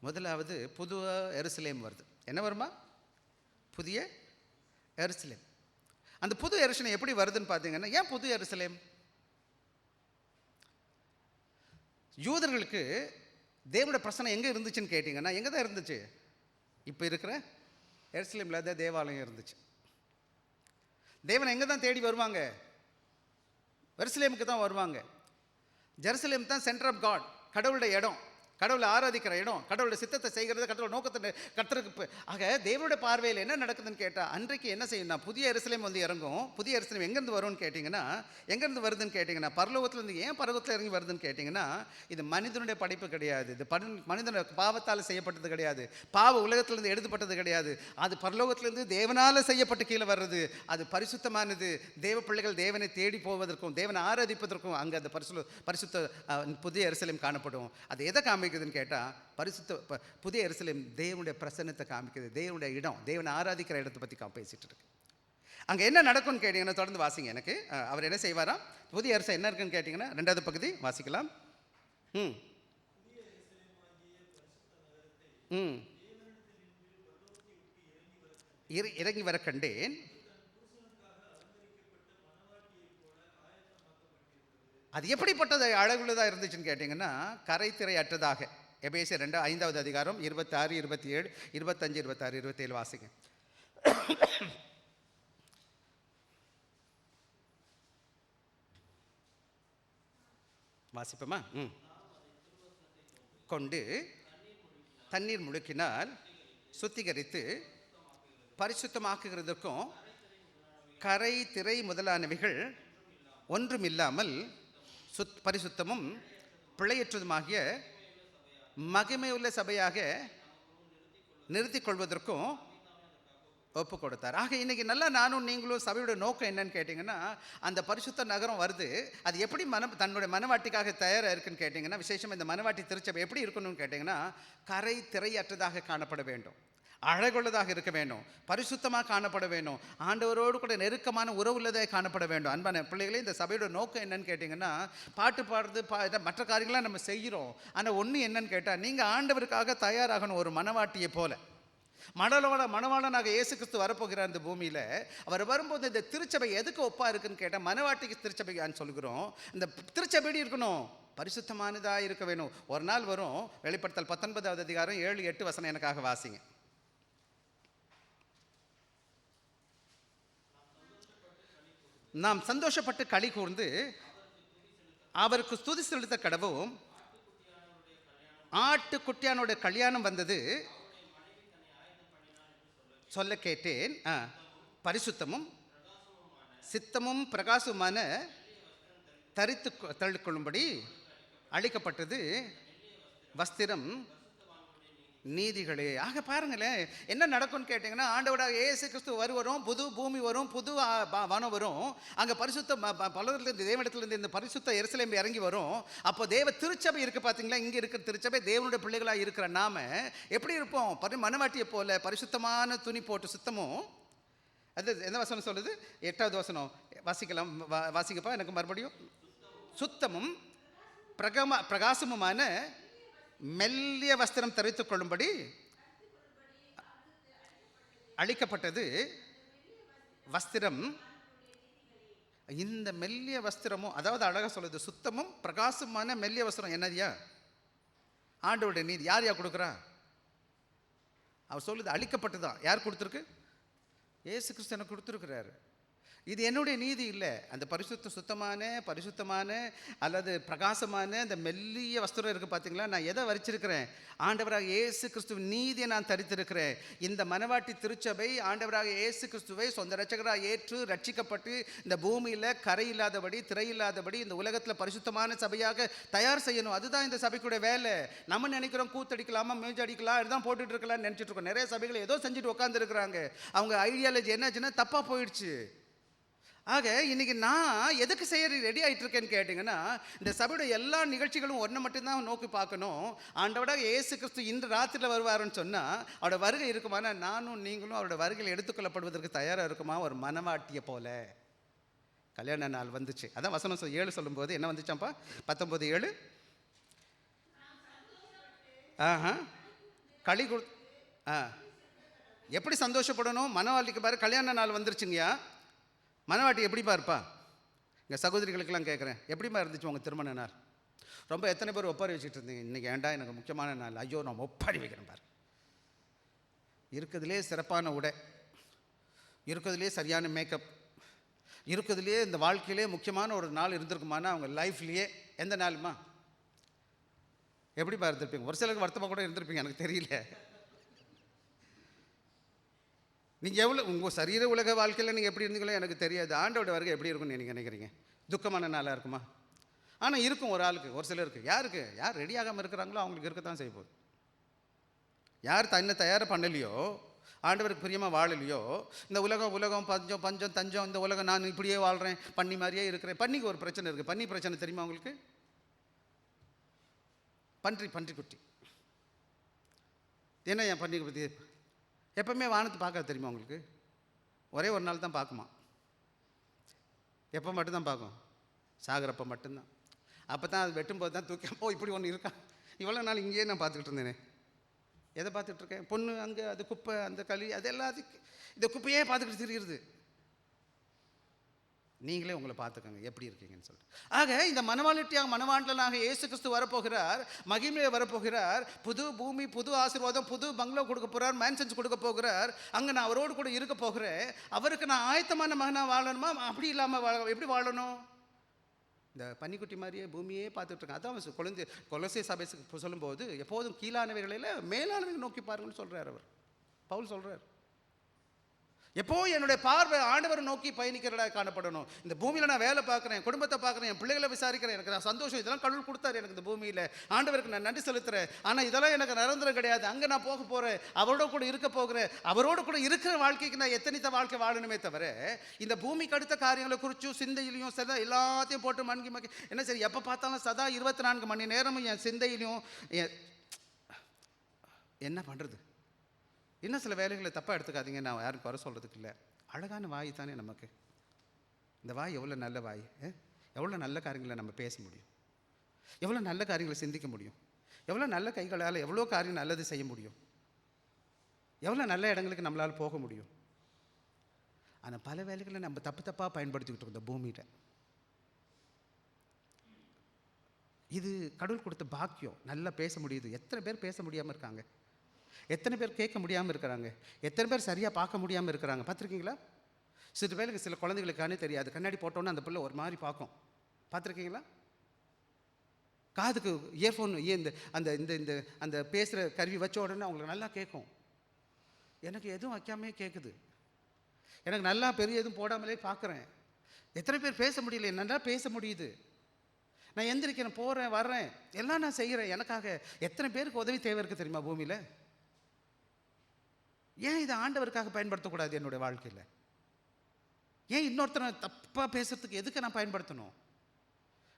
முதலாவது, புது எருசலேம் வருது. என்ன வருமா? புதிய எருசலேம். அந்த புது எருசலேம் எப்படி வருதுன்னு பார்த்தீங்கன்னா, ஏன் புது எருசலேம்? யூதர்களுக்கு தேவனுடைய பிரசனம் எங்கே இருந்துச்சுன்னு கேட்டிங்கன்னா, எங்கே தான் இருந்துச்சு? இப்போ இருக்கிற எருசலேமில் தான் தேவாலயம் இருந்துச்சு. தேவனை எங்கே தான் தேடி வருவாங்க? எருசலேமுக்கு தான் வருவாங்க. ஜெருசலேம் தான் சென்டர் ஆஃப் காட், கடவுளுடைய இடம், கடவுளை ஆராதிக்கிற இடம், கடவுளுடைய சித்தத்தை செய்கிறது, கடவுள் நோக்கத்தை கர்த்தருக்கு. ஆக தேவனுடைய பார்வையில் என்ன நடக்குதுன்னு கேட்டால், அன்றைக்கு என்ன செய்யணும்னா, புதிய எருசலேம் வந்து இறங்கும். புதிய எருசலேம் எங்கேருந்து வரும்னு கேட்டிங்கன்னா, எங்கேருந்து வருதுன்னு கேட்டிங்கன்னா, பரலோகத்துலேருந்து. ஏன் பரலோகத்தில் இறங்கி வருதுன்னு கேட்டிங்கன்னா, இது மனிதனுடைய படைப்பு கிடையாது, இது மனிதனுடைய பாவத்தால் செய்யப்பட்டது கிடையாது, பாவ உலகத்திலேருந்து எழுதப்பட்டது கிடையாது, அது பரலோகத்திலேருந்து தேவனால் செய்யப்பட்டு கீழே வர்றது. அது பரிசுத்தமானது. தேவ பிள்ளைகள் தேவனை தேடி போவதற்கும் தேவனை ஆராதிப்பதற்கும் அங்கே அந்த பரிசுத்த புதிய எருசலேம் காணப்படும். அது எதை காமிக்குதுன்னு கேட்டால், பரிசுத்த புதிய எருசலேம் தேவனுடைய பிரசன்னத்தை காமிக்குது, தேவனுடைய இடம், தேவனை ஆராதிக்கிற இடத்தை பற்றி பேசிகிட்டு இருக்கு. அங்கே என்ன நடக்கும்னு கேட்டிங்கன்னா, தொடர்ந்து வாசிங்க எனக்கு. அவர் என்ன செய்வாராம்? புதிய எருசலேம் என்ன இருக்குன்னு கேட்டிங்கன்னா, 2வது பகுதி வாசிக்கலாம். இறங்கி வர கண்டேன். அது எப்படிப்பட்டது அழகுள்ளதாக இருந்துச்சுன்னு கேட்டிங்கன்னா, கரை திரை அற்றதாக. எபேசியர் 5வது அதிகாரம் 26, 27, 25, 26, 27 வாசிங்க. வாசிப்போமா? கொண்டு தண்ணீர் முழுக்கினால் சுத்திகரித்து பரிசுத்தமாக்குகிறதுக்கும் கரை திரை முதலானவைகள் ஒன்றுமில்லாமல் பரிசுத்தமும் பிழையற்றதுமாகிய மகிமையுள்ள சபையாக நிறுத்திக் கொள்வதற்கும் ஒப்பு கொடுத்தார். ஆக இன்னைக்கு நல்லா நானும் நீங்களும் சபையோட நோக்கம் என்னன்னு கேட்டிங்கன்னா, அந்த பரிசுத்த நகரம் வருது, அது எப்படி தன்னுடைய மனவாட்டிக்காக தயாராக இருக்குன்னு கேட்டிங்கன்னா, விசேஷமாக இந்த மனவாட்டி திருச்சபை எப்படி இருக்கணும்னு கேட்டிங்கன்னா, கரை திரையற்றதாக காணப்பட வேண்டும், அழகுள்ளதாக இருக்க வேண்டும், பரிசுத்தமாக காணப்பட வேண்டும், ஆண்டவரோடு கூட நெருக்கமான உறவுள்ளதாக காணப்பட வேண்டும். அன்பான பிள்ளைகளே, இந்த சபையோட நோக்கம் என்னன்னு கேட்டிங்கன்னா, பாட்டு பாடுறது மற்ற காரியங்களாம் நம்ம செய்கிறோம். ஆனால் ஒன்று என்னன்னு கேட்டால், நீங்கள் ஆண்டவருக்காக தயாராகணும். ஒரு மனவாட்டியை போல மணவாளனாக இயேசு கிறிஸ்து வரப்போகிறார் இந்த பூமியில். அவர் வரும்போது இந்த திருச்சபை எதுக்கு ஒப்பா இருக்குன்னு கேட்டால், மனவாட்டிக்கு திருச்சபையான்னு சொல்கிறோம். இந்த திருச்சபை இருக்கணும், பரிசுத்தமானதாக இருக்க வேணும். ஒரு நாள் வரும், வெளிப்படுத்தல் 19வது அதிகாரம் 7-8 வசனம் எனக்காக வாசிங்க. நாம் சந்தோஷப்பட்டு களி கூர்ந்து அவருக்கு ஸ்துதி செலுத்த கடவும், ஆட்டுக்குட்டியானுடைய கல்யாணம் வந்தது சொல்ல கேட்டேன். பரிசுத்தமும் சித்தமும் பிரகாசமான தரித்து தள்ளிக்கொள்ளும்படி அளிக்கப்பட்டது வஸ்திரம் நீதிகளே. ஆக பாருங்களேன், என்ன நடக்கும்னு கேட்டிங்கன்னா, ஆண்டவராக இயேசு கிறிஸ்து வரும், புது பூமி வரும், புது வனம் வரும். அங்கே பரிசுத்த பலரிலிருந்து தேவனிடத்திலிருந்து இந்த பரிசுத்த எருசலேம் இறங்கி வரும். அப்போ தேவ திருச்சபை இருக்குது பார்த்தீங்களா, இங்கே இருக்கிற திருச்சபை தேவனுடைய பிள்ளைகளாக இருக்கிற நாம எப்படி இருப்போம்? மனவாட்டியை போல பரிசுத்தமான துணி போட்டு சுத்தமும். அது எந்த வசனம் சொல்லுது? 8வது வசனம் வாசிக்கலாம், வாசிக்கப்பா எனக்கு மறுபடியும். சுத்தமும் பிரகாசமுமான மெல்லிய வஸ்திரம் தரித்துக் கொள்ளும்படி அளிக்கப்பட்டது வஸ்திரம். இந்த மெல்லிய வஸ்திரமும், அதாவது அழகா சொல்லுது, சுத்தமும் பிரகாசமான மெல்லிய வஸ்திரம் என்னதியா? ஆண்டவருடைய நீதி. யார் கொடுக்குறா? அவர் சொல்லுது அளிக்கப்பட்டதான். யார் கொடுத்துருக்கு? இயேசு கிறிஸ்து எனக்கு கொடுத்துருக்கிறாரு. இது என்னுடைய நீதி இல்லை. அந்த பரிசுத்தமான அல்லது பிரகாசமான அந்த மெல்லிய வஸ்திரம் இருக்குது பார்த்தீங்களா, நான் எதை வரிச்சிருக்கிறேன்? ஆண்டவராக இயேசு கிறிஸ்துவின் நீதியை நான் தரித்திருக்கிறேன். இந்த மனவாட்டி திருச்சபை ஆண்டவராக இயேசு கிறிஸ்துவை சொந்த ரட்சகராக ஏற்று ரட்சிக்கப்பட்டு இந்த பூமியில் கரை இல்லாதபடி, திரை இல்லாதபடி இந்த உலகத்தில் பரிசுத்தமான சபையாக தயார் செய்யணும். அதுதான் இந்த சபைக்குடைய வேலை. நம்ம நினைக்கிறோம் கூத்தடிக்கலாமா, மேஜடிக்கலாம், இதுதான் போட்டுட்டு இருக்கலாம்னு நினச்சிட்டு இருக்கோம். நிறைய சபைகள் ஏதோ செஞ்சுட்டு உட்காந்துருக்குறாங்க. அவங்க ஐடியாலஜி என்னாச்சுன்னா தப்பாக போயிடுச்சு. ஆக இன்னைக்கு நான் எதுக்கு செய்ய ரெடி ஆகிட்டு இருக்கேன்னு கேட்டிங்கன்னா, இந்த சபையோட எல்லா நிகழ்ச்சிகளும் ஒன்றை மட்டும்தான் நோக்கி பார்க்கணும். ஆண்டவராக இயேசு கிறிஸ்து இன்று ராத்திரியில் வருவாருன்னு சொன்னால் அவரோட வருகை இருக்குமானா, நானும் நீங்களும் அவரோட வருகையில் எடுத்துக்கொள்ளப்படுவதற்கு தயாராக இருக்குமா? ஒரு மனவாட்டியை போல. கல்யாண நாள் வந்துச்சு, அதான் வசனம் 7 சொல்லும்போது என்ன வந்துச்சாப்பா? 19:7. களி கொடு. எப்படி சந்தோஷப்படணும்? மனவாட்டிக்கு பாரு, கல்யாண நாள் வந்துருச்சுங்கய்யா. மனவாட்டி எப்படிப்பா இருப்பா? இங்கே சகோதரிகளுக்கெல்லாம் கேட்குறேன், எப்படிப்பா இருந்துச்சு உங்கள் திருமண நாள்? ரொம்ப எத்தனை பேர் ஒப்பாரி வச்சுட்டு இருந்தீங்க? இன்றைக்கி ஏன்டா எனக்கு முக்கியமான நாள், ஐயோ நான் ஒப்பாரி வைக்கிறேன் பாரு. இருக்கிறதுலே சிறப்பான உடை, இருக்கிறதுலே சரியான மேக்கப், இருக்கிறதுலே இந்த வாழ்க்கையிலே முக்கியமான ஒரு நாள் இருந்திருக்குமானா அவங்க லைஃப்லேயே எந்த நாளுமா? எப்படிப்பா இருந்திருப்பீங்க? ஒரு சிலருக்கு வருத்தமாக கூட இருந்திருப்பீங்க, எனக்கு தெரியல. நீங்கள் எவ்வளோ உங்கள் சரீர உலக வாழ்க்கையில் நீங்கள் எப்படி இருந்தீங்களோ எனக்கு தெரியாது. ஆண்டோட வருகை எப்படி இருக்கும்னு நீங்கள் நினைக்கிறீங்க? துக்கமான நாளாக இருக்குமா? ஆனால் இருக்கும் ஒரு ஆளுக்கு, ஒரு சிலருக்கு. யார் ரெடி ஆகாமல் இருக்கிறாங்களோ அவங்களுக்கு இருக்கத்தான் செய்ய போகுது. யார் தன்னை தயார் பண்ணலையோ, ஆண்டவருக்கு பிரியமாக வாழலையோ, இந்த உலகம் பஞ்சம் தஞ்சம், இந்த உலகம் நான் இப்படியே வாழ்கிறேன், பண்ணி மாதிரியே இருக்கிறேன். பண்ணிக்கு ஒரு பிரச்சனை இருக்குது. பண்ணி பிரச்சனை தெரியுமா உங்களுக்கு? பன்றி குட்டி. என்ன என் பன்னிக்கு பற்றி எப்பவுமே வானத்தை பார்க்க தெரியுமா உங்களுக்கு? ஒரே ஒரு நாள் தான் பார்க்குமா. எப்போ மட்டும்தான் பார்க்கும்? சாகிறப்ப மட்டும்தான். அப்போ தான் அது வெட்டும்போது தான் தூக்கி, அப்போ இப்படி ஒன்று இருக்கா, இவ்வளோ நாள் இங்கேயே நான் பார்த்துக்கிட்டு இருந்தேனே. எதை பார்த்துட்ருக்கேன்? பொண்ணு அங்கே, அது குப்பை, அந்த களி, அது எல்லாத்துக்கும் இந்த குப்பையே பார்த்துக்கிட்டு தெரியுது. நீங்களே உங்களை பார்த்துக்கோங்க எப்படி இருக்கீங்கன்னு சொல்லிட்டு. ஆக இந்த மனவாண்டனாக இயேசு கிறிஸ்து வரப்போகிறார், மகிமையை வரப்போகிறார், புது பூமி, புது ஆசீர்வாதம், புது பங்களா கொடுக்க போகிறார், மேன்ஷன்ஸ் கொடுக்க போகிறார். அங்கே நான் அவரோடு கூட இருக்க போகிறேன். அவருக்கு நான் ஆயத்தமான மகனாக வாழணுமா? அப்படி இல்லாமல் எப்படி வாழணும்? இந்த பன்னிக்குட்டி மாதிரியே பூமியே பார்த்துட்ருக்கேன். அதான் கொலோசை சபை சொல்லும்போது எப்போதும் கீழானவைகளில் மேலானவைகள் நோக்கி பாருங்கன்னு சொல்கிறார் அவர். பவுல் சொல்கிறார். எப்போ என்னுடைய பார்வை ஆண்டவரை நோக்கி பயணிக்கிறதா காணப்படணும். இந்த பூமியில் நான் வேலை பார்க்குறேன், குடும்பத்தை பார்க்குறேன், என் பிள்ளைகளை விசாரிக்கிறேன், எனக்கு நான் சந்தோஷம், இதெல்லாம் கடவுள் கொடுத்தாரு எனக்கு இந்த பூமியில். ஆண்டவருக்கு நான் நன்றி செலுத்துறேன். ஆனால் இதெல்லாம் எனக்கு நிரந்தரம் கிடையாது. அங்கே நான் போக போகிறேன், அவரோட கூட இருக்க போகிறேன். அவரோட கூட இருக்கிற வாழ்க்கைக்கு நான் எத்தனைத்த வாழ்க்கை வாழணுமே தவிர இந்த பூமிக்கு அடுத்த காரியங்களை குறிச்சும் சிந்தையிலையும் சதா எல்லாத்தையும் போட்டு மங்கி மங்கி என்ன சரி எப்போ பார்த்தாலும் சதா 24 மணி நேரமும் என் சிந்தையிலையும் என்ன பண்ணுறது? இன்னும் சில வேலைகளை தப்பாக எடுத்துக்காதீங்க, நான் யாரும் குறை சொல்கிறதுக்கு இல்லை. அழகான வாய் தானே நமக்கு. இந்த வாய் எவ்வளோ நல்ல வாய், எவ்வளோ நல்ல காரியங்களை நம்ம பேச முடியும், எவ்வளோ நல்ல காரியங்களை சிந்திக்க முடியும், எவ்வளோ நல்ல கைகளால் எவ்வளோ காரியம் நல்லது செய்ய முடியும், எவ்வளோ நல்ல இடங்களுக்கு நம்மளால் போக முடியும். ஆனால் பல வேலைகளை நம்ம தப்பாக பயன்படுத்திக்கிட்டு இருக்கோம் இந்த பூமியில். இது கடவுள் கொடுத்த பாக்கியம். நல்லா பேச முடியுது. எத்தனை பேர் பேச முடியாமல் இருக்காங்க? எத்தனை பேர் கேட்க முடியாமல் இருக்கிறாங்க? எத்தனை பேர் சரியாக பார்க்க முடியாமல் இருக்கிறாங்க? பார்த்துருக்கீங்களா? சில பேருக்கு சில குழந்தைகளுக்கானே தெரியாது, கண்ணாடி போட்டோன்னே அந்த பிள்ளை ஒரு மாதிரி பார்க்கும். பார்த்துருக்கீங்களா? காதுக்கு இயர்ஃபோன் இந்த அந்த இந்த இந்த அந்த பேசுகிற கருவி வச்ச உடனே அவங்களுக்கு நல்லா கேட்கும். எனக்கு எதுவும் வைக்காமே கேட்குது. எனக்கு நல்லா பெரிய எதுவும் போடாமலே பார்க்குறேன். எத்தனை பேர் பேச முடியல? நல்லா பேச முடியுது. நான் எந்திரிக்கிறேன், போகிறேன், வர்றேன், எல்லாம் நான் செய்கிறேன். எனக்காக எத்தனை பேருக்கு உதவி தேவை இருக்குது தெரியுமா பூமியில்? ஏன் இதை ஆண்டவருக்காக பயன்படுத்தக்கூடாது என்னுடைய வாழ்க்கையில்? ஏன் இன்னொருத்தனை தப்பாக பேசுறதுக்கு எதுக்கு நான் பயன்படுத்தணும்?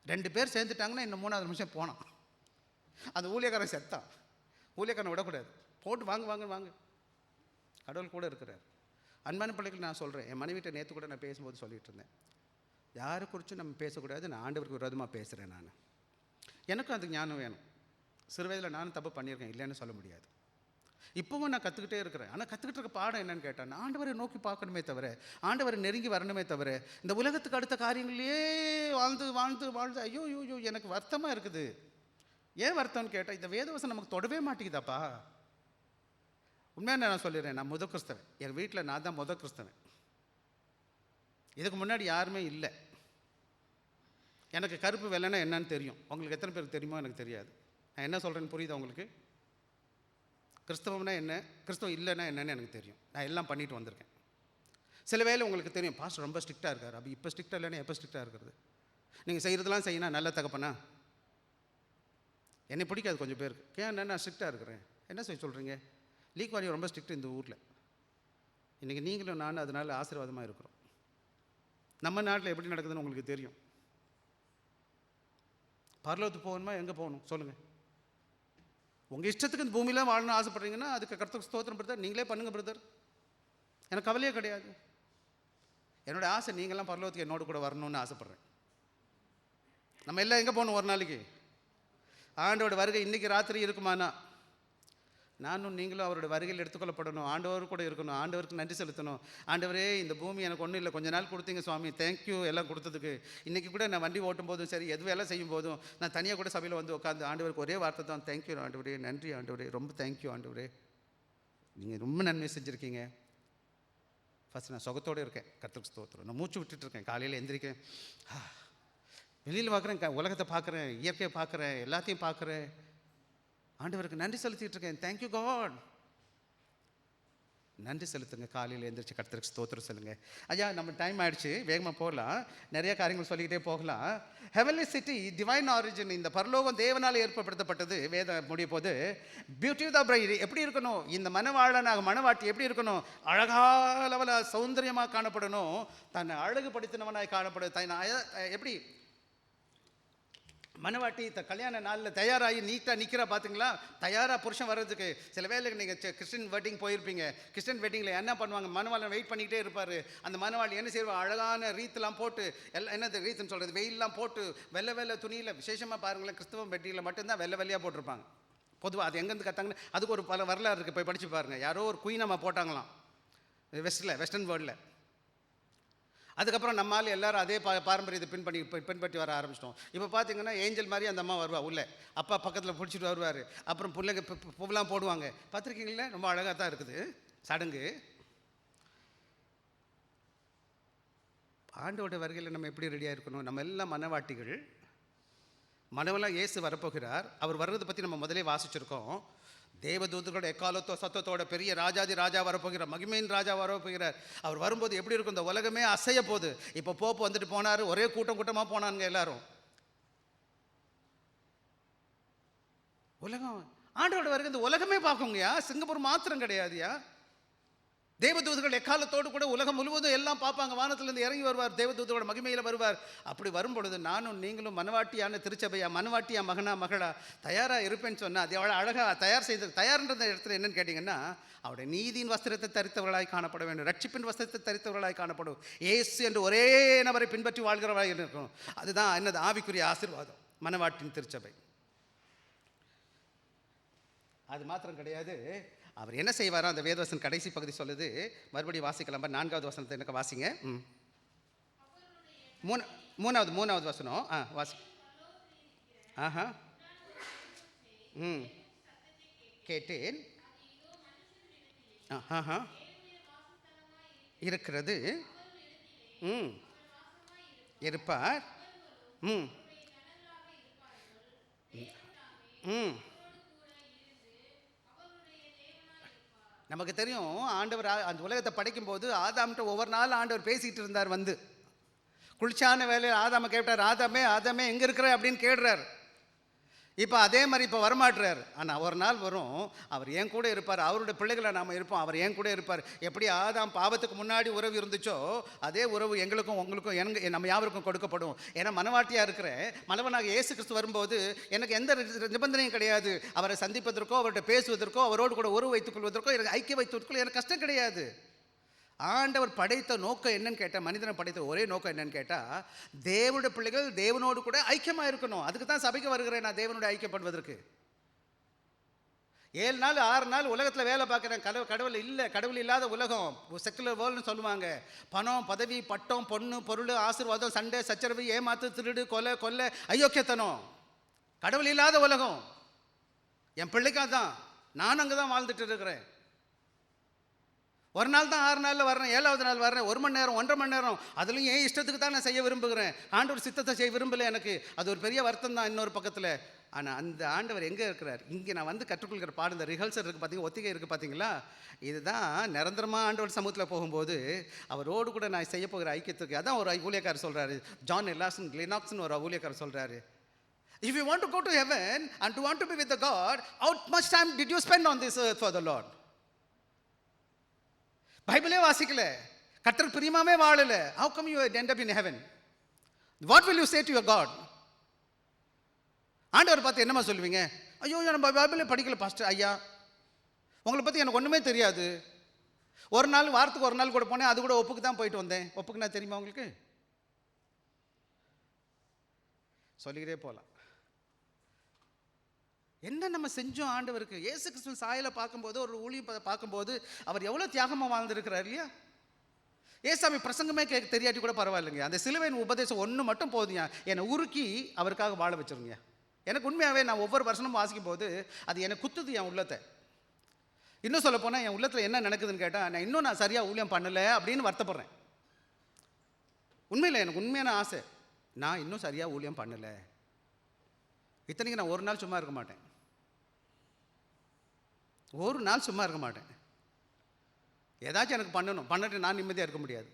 2 பேர் சேர்ந்துட்டாங்கன்னா இன்னும் 3வது நிமிஷம் போனான், அந்த ஊழியக்காரன் செத்தான். ஊழியக்காரனை விடக்கூடாது, போட்டு வாங்க வாங்க வாங்க. கடவுள் கூட இருக்கிறார். அன்பான பிள்ளைகள், நான் சொல்கிறேன், என் மனைவிட்ட நேற்று கூட நான் பேசும்போது சொல்லிகிட்டு இருந்தேன், யாரை குறித்தும் நம்ம பேசக்கூடாது. நான் ஆண்டவருக்கு விரோதமாக பேசுகிறேன். நான் எனக்கும் அது ஞானம் வேணும். சிறு வயதில் நானும் தப்பு பண்ணியிருக்கேன், இல்லைன்னு சொல்ல முடியாது. இப்போவும் நான் கற்றுக்கிட்டே இருக்கிறேன். ஆனால் கற்றுக்கிட்டு இருக்க பாடம் என்னன்னு கேட்டேன், நான் ஆண்டவரை நோக்கி பார்க்கணுமே தவிர, ஆண்டவரை நெருங்கி வரணுமே தவிர, இந்த உலகத்துக்கு அடுத்த காரியங்களே வாழ்ந்து வாழ்ந்து வாழ்ந்து ஐயோ ஐயோ எனக்கு வருத்தமாக இருக்குது. ஏன் வருத்தம்னு கேட்டால், இந்த வேதவசம் நமக்கு தொடவே மாட்டேங்குதாப்பா. உண்மையாக நான் சொல்லிடுறேன், நான் முத கிறிஸ்தவன். என் வீட்டில் நான் தான் முத கிறிஸ்தவன். இதுக்கு முன்னாடி யாருமே இல்லை. எனக்கு கருப்பு வெள்ளைன்னா என்னன்னு தெரியும். உங்களுக்கு எத்தனை பேருக்கு தெரியுமோ எனக்கு தெரியாது. நான் என்ன சொல்கிறேன்னு புரியுதா உங்களுக்கு? கிறிஸ்தவம்னா என்ன, கிறிஸ்தவம் இல்லைன்னா என்னன்னு எனக்கு தெரியும். நான் எல்லாம் பண்ணிட்டு வந்திருக்கேன். சில வேளை உங்களுக்கு தெரியும், பாஸ்டர் ரொம்ப ஸ்ட்ரிக்டாக இருக்கார். அப்படி இப்போ ஸ்ட்ரிக்டாக இல்லைன்னா எப்போ ஸ்ட்ரிக்டாக இருக்கிறது? நீங்கள் செய்கிறதெல்லாம் செய்யணும் நல்ல தகப்பனா? என்னை பிடிக்காது கொஞ்சம் பேருக்கு. ஏன் நான் ஸ்ட்ரிக்டாக இருக்கிறேன், என்ன செய்ய சொல்கிறீங்க? லீக் வாரியம் ரொம்ப ஸ்ட்ரிக்ட் இந்த ஊரில். இன்றைக்கி நீங்களும் நானும் அதனால் ஆசீர்வாதமாக இருக்கிறோம். நம்ம நாட்டில் எப்படி நடக்குதுன்னு உங்களுக்கு தெரியும். பரலோகத்துக்கு போகணுமா, எங்கே போகணும் சொல்லுங்கள்? உங்கள் இஷ்டத்துக்கு இந்த பூமியில் வாழணும்னு ஆசைப்படுறீங்கன்னா அதுக்கு கர்த்தருக்கு ஸ்தோத்திரம் பிரதர், நீங்களே பண்ணுங்கள் பிரதர், எனக்கு கவலையே கிடையாது. என்னோடய ஆசை நீங்களாம் பரலோகத்துக்கு என்னோட கூட வரணும்னு ஆசைப்பட்றேன். நம்ம எல்லாம் எங்கே போகணும் ஒரு நாளைக்கு? ஆண்டோட வருகை இன்றைக்கி ராத்திரி இருக்குமானா, நானும் நீங்களும் அவரோட வருகையில் எடுத்துக்கொள்ளப்படணும். ஆண்டவர் கூட இருக்கணும். ஆண்டவருக்கு நன்றி செலுத்தணும். ஆண்டவரே, இந்த பூமி எனக்கு ஒன்றும் இல்லை, கொஞ்ச நாள் கொடுத்தீங்க சுவாமி, தேங்க்யூ எல்லாம் கொடுத்ததுக்கு. இன்றைக்கி கூட நான் வண்டி ஓட்டும் போதும் சரி, எது வேலை செய்யும் போதும் நான் தனியாக கூட சபையில் வந்து உட்காந்து ஆண்டவருக்கு ஒரே வார்த்தை தான், தேங்க்யூ ஆண்டவரே, நன்றி ஆண்டவரே, ரொம்ப தேங்க்யூ ஆண்டவரே, நீங்கள் ரொம்ப நன்மை செஞ்சுருக்கீங்க. ஃபஸ்ட் நான் சுகத்தோடு இருக்கேன், கர்த்தருக்கு ஸ்தோத்திரம். நான் மூச்சு விட்டுட்டு இருக்கேன், காலையில் எந்திரிக்கேன், வெளியில் பார்க்குறேன், உலகத்தை பார்க்குறேன், இயற்கையை பார்க்குறேன், எல்லாத்தையும் பார்க்குறேன், ஆண்டவருக்கு நன்றி செலுத்திட்டு இருக்கேன். Thank you God. நன்றி செலுத்துங்க. காலையில் எழுந்திரிச்சு கர்த்தருக்கு ஸ்தோத்திரம் சொல்லுங்கள். ஐயா, நம்ம டைம் ஆகிடுச்சு, வேகமாக போகலாம். நிறைய காரியங்கள் சொல்லிக்கிட்டே போகலாம். ஹெவன்லி சிட்டி, டிவைன் ஆரிஜின், இந்த பரலோகம் தேவனால் ஏற்படுத்தப்பட்டது. வேத முடிய போது பியூட்டி ஆஃப் த பிரைட் எப்படி இருக்கணும், இந்த மனவாளனாக மனவாட்டி எப்படி இருக்கணும், அழகாக லெவலில் சௌந்தரியமாக காணப்படணும், தன்னை அழகுபடுத்தினவனாய் காணப்படும். எப்படி மனவாட்டி கல்யாண நாளில் தயாராகி நீட்டாக நிற்கிறா பார்த்தீங்களா? தயாராக புருஷன் வர்றதுக்கு. சில வேலைக்கு நீங்கள் கிறிஸ்டின் வெட்டிங் போயிருப்பீங்க. கிறிஸ்டின் வெட்டிங்கில் என்ன பண்ணுவாங்க, மனவாளன் வெயிட் பண்ணிக்கிட்டே இருப்பார். அந்த மனவாளி என்ன செய்வார், அழகான ரீத்தெலாம் போட்டு, என்னது ரீத்துன்னு சொல்கிறது, வெயிலெலாம் போட்டு வெள்ளை வெள்ளை துணியில், விசேஷமாக பாருங்களேன், கிறிஸ்தவ வெட்டியில் மட்டும்தான் வெள்ளை வெள்ளையாக போட்டிருப்பாங்க பொதுவாக. அது எங்கேருந்து கற்றாங்கன்னு அதுக்கு ஒரு பல வரலாறு இருக்குது, போய் படித்து பாருங்கள். யாரோ ஒரு குயினம்மா போட்டாங்களாம் வெஸ்டர்ன் வேர்ல்டில். அதுக்கப்புறம் நம்மால் எல்லோரும் அதே பாரம்பரியத்தை பின்பற்றி வர ஆரம்பிச்சிட்டோம். இப்போ பார்த்தீங்கன்னா ஏஞ்சல் மாதிரி அந்த அம்மா வருவா, உள்ளே அப்பா பக்கத்தில் பிடிச்சிட்டு வருவார். அப்புறம் பிள்ளைங்க பூவெலாம் போடுவாங்க, பார்த்துருக்கீங்களே, ரொம்ப அழகாக தான் இருக்குது சடங்கு. ஆண்டோட வருகையில் நம்ம எப்படி ரெடியாக இருக்கணும்? நம்ம எல்லாம் மனவாட்டிகள். மனவெல்லாம் இயேசு வரப்போகிறார். அவர் வர்றதை பற்றி நம்ம முதலே வாசிச்சிருக்கோம். தேவதூதர்களோட எக்காலத்தோ சத்தத்தோட பெரிய ராஜாதி ராஜா வரப்போகிறார், மகிமையின் ராஜா வரப்போகிறார். அவர் வரும்போது எப்படி இருக்கும்? இந்த உலகமே அசைய போகுது. இப்போ போப்பு வந்துட்டு போனார், ஒரே கூட்டம் கூட்டமாக போனாங்க எல்லாரும். உலகம் ஆண்டோட வருகை இந்த உலகமே பார்க்குங்கய்யா, சிங்கப்பூர் மாத்திரம் கிடையாதுயா. தேவதூதர்கள் எக்காலத்தோடு கூட உலகம் முழுவதும் எல்லாம் பார்ப்பாங்க. வானத்திலிருந்து இறங்கி வருவார், தேவதூதரோட மகிமையில் வருவார். அப்படி வரும் பொழுது நானும் நீங்களும் மனவாட்டியான திருச்சபையா, மனவாட்டியா, மகனா மகளா தயாராக இருப்பேன்னு சொன்னால் அது எவ்வளோ அழகாக தயார் செய்து. தயார்ன்ற இடத்துல என்னன்னு கேட்டிங்கன்னா, அவருடைய நீதியின் வஸ்திரத்தை தரித்தவர்களாய் காணப்பட வேண்டும், ரட்சிப்பின் வஸ்திரத்தை தரித்தவர்களாய் காணப்படும், இயேசு என்று ஒரே நபரை பின்பற்றி வாழ்கிறவர்களாக இருக்கணும். அதுதான் என்னது? ஆவிக்குரிய ஆசீர்வாதம், மனவாட்டின் திருச்சபை. அது மாத்திரம் கிடையாது, அவர் என்ன செய்வாரோ அந்த வேதவசன் கடைசி பகுதி சொல்லுது. மறுபடியும் வாசிக்கலாம், 4வது வசனத்தை எனக்கு வாசிங்க. மூணாவது வசனம் வாசி. ஆஹா. கேட்டேன். ஆஹா இருக்கிறது. இருப்பார். நமக்கு தெரியும், ஆண்டவர் அந்த உலகத்தை படைக்கும் போது ஆதாம்கிட்ட ஒவ்வொரு நாள் ஆண்டவர் பேசிகிட்டு இருந்தார். வந்து குளிர்ச்சியான வேலையில் ஆதாமை கேட்டார், ஆதாமே ஆதாமே எங்கே இருக்கிற அப்படின்னு கேடுறார். இப்போ அதே மாதிரி இப்போ வரமாட்டுறார். ஆனால் ஒரு நாள் வரும், அவர் என் கூட இருப்பார், அவருடைய பிள்ளைகளை நாம் இருப்போம், அவர் என் கூட இருப்பார். எப்படி ஆதாம் பாவத்துக்கு முன்னாடி உறவு இருந்துச்சோ அதே உறவு எங்களுக்கும் உங்களுக்கும் நம்ம யாருக்கும் கொடுக்கப்படும். ஏன்னா மனவாட்டியாக இருக்கிறேன், மனவனாக இயேசு கிறிஸ்து வரும்போது எனக்கு எந்த நிபந்தனையும் கிடையாது. அவரை சந்திப்பதற்கோ அவர்கிட்ட பேசுவதற்கோ அவரோடு கூட உறவு வைத்துக் கொள்வதற்கோ எனக்கு ஐக்கிய வைத்துக்கொள்ள எனக்கு கஷ்டம் கிடையாது. ஆண்டவர் படைத்த நோக்கம் என்னன்னு கேட்டால், மனிதனை படைத்த ஒரே நோக்கம் என்னன்னு கேட்டால், தேவனுடைய பிள்ளைகள் தேவனோடு கூட ஐக்கியமாக இருக்கணும். அதுக்கு தான் சபைக்கு வருகிறேன் நான், தேவனோட ஐக்கியப்படுவதற்கு. 7 நாள் 6 நாள் உலகத்தில் வேலை பார்க்குறேன். கடவுள் இல்லை, கடவுள் இல்லாத உலகம், செக்குலர் வேர்ல்டுன்னு சொல்லுவாங்க. பணம், பதவி, பட்டம், பொண்ணு, பொருள், ஆசீர்வாதம், சண்டை, சச்சரவு, ஏமாத்து, திருடு, கொலை, அயோக்கியத்தனம், கடவுள் இல்லாத உலகம். என் பிள்ளைக்காக தான் நான் அங்கே தான் வாழ்ந்துட்டு இருக்கிறேன். ஒரு நாள் தான் 6 நாளில் வர்றேன், 7வது நாள் வர்றேன், 1 மணி நேரம் 1.5 மணி நேரம், அதுலேயும் என் இஷ்டத்துக்கு தான் நான் செய்ய விரும்புகிறேன். ஆண்டவர் சித்தத்தை செய்ய விரும்பலை. எனக்கு அது ஒரு பெரிய வருத்தம் தான் இன்னொரு பக்கத்தில். ஆனால் அந்த ஆண்டவர் எங்கே இருக்கிறார்? இங்கே நான் வந்து கற்றுக்கொள்கிற பாடம், இந்த ரிஹர்சல் இருக்குது பார்த்தீங்க, ஒத்திகை இருக்குது பார்த்தீங்களா, இதுதான் நிரந்தரமாக ஆண்டவர் சமூகத்தில் போகும்போது அவரோடு கூட நான் செய்ய போகிற ஐக்கியத்துக்கு. அதான் ஒரு ஊழியக்காரர் சொல்கிறாரு, ஜான் லெனாக்ஸ்னு ஒரு ஊழியக்காரர் சொல்கிறாரு, if you want to go to heaven and to want to be with the God, how much time did you spend on this earth for the Lord? பைபிளே வாசிக்கல, கர்த்தர் பிரியமாவே வாழல, how come you end up in heaven? What will you say to your God? ஆண்டவர் பார்த்து என்னமா சொல்லுவீங்க? ஐயோ நம்ம பைபிளே படிக்கல pastor ஐயா, உங்களை பற்றி எனக்கு ஒன்றுமே தெரியாது. ஒரு நாள் வாரத்துக்கு ஒரு நாள் கூட போனேன், அது கூட ஒப்புக்கு தான் போயிட்டு வந்தேன். ஒப்புக்குன்னா தெரியுமா உங்களுக்கு? சொல்லிக்கிட்டே போகலாம். என்ன நம்ம செஞ்சோம் ஆண்டவருக்கு? இயேசு கிறிஸ்துவின் சாயலை பார்க்கும்போது, ஒரு ஊழியம் பார்க்கும்போது அவர் எவ்வளோ தியாகமாக வாழ்ந்துருக்கிறார் இல்லையா? ஏசாமி பிரசங்கமே கேட்க தெரியாட்டி கூட பரவாயில்லைங்க, அந்த சிலுவையின் உபதேசம் ஒன்று மட்டும் போதுங்க, என்னை உருக்கி அவருக்காக வாழ வச்சுருங்க. எனக்கு உண்மையாகவே நான் ஒவ்வொரு வருஷமும் வாசிக்கும் போது அது எனக்கு குத்துது என் உள்ளத்தை. இன்னும் சொல்ல போனால் என் உள்ளத்தில் என்ன நடக்குதுன்னு கேட்டால், நான் சரியாக ஊழியம் பண்ணலை அப்படின்னு வருத்தப்படுறேன். உண்மையில் எனக்கு உண்மையான ஆசை, நான் இன்னும் சரியாக ஊழியம் பண்ணலை. இத்தனைக்கு நான் ஒரு நாள் சும்மா இருக்க மாட்டேன், ஒரு நாள் சும்மா இருக்க மாட்டேன். ஏதாச்சும் எனக்கு பண்ணணும், பண்ணிட்டு நான் நிம்மதியாக இருக்க முடியாது.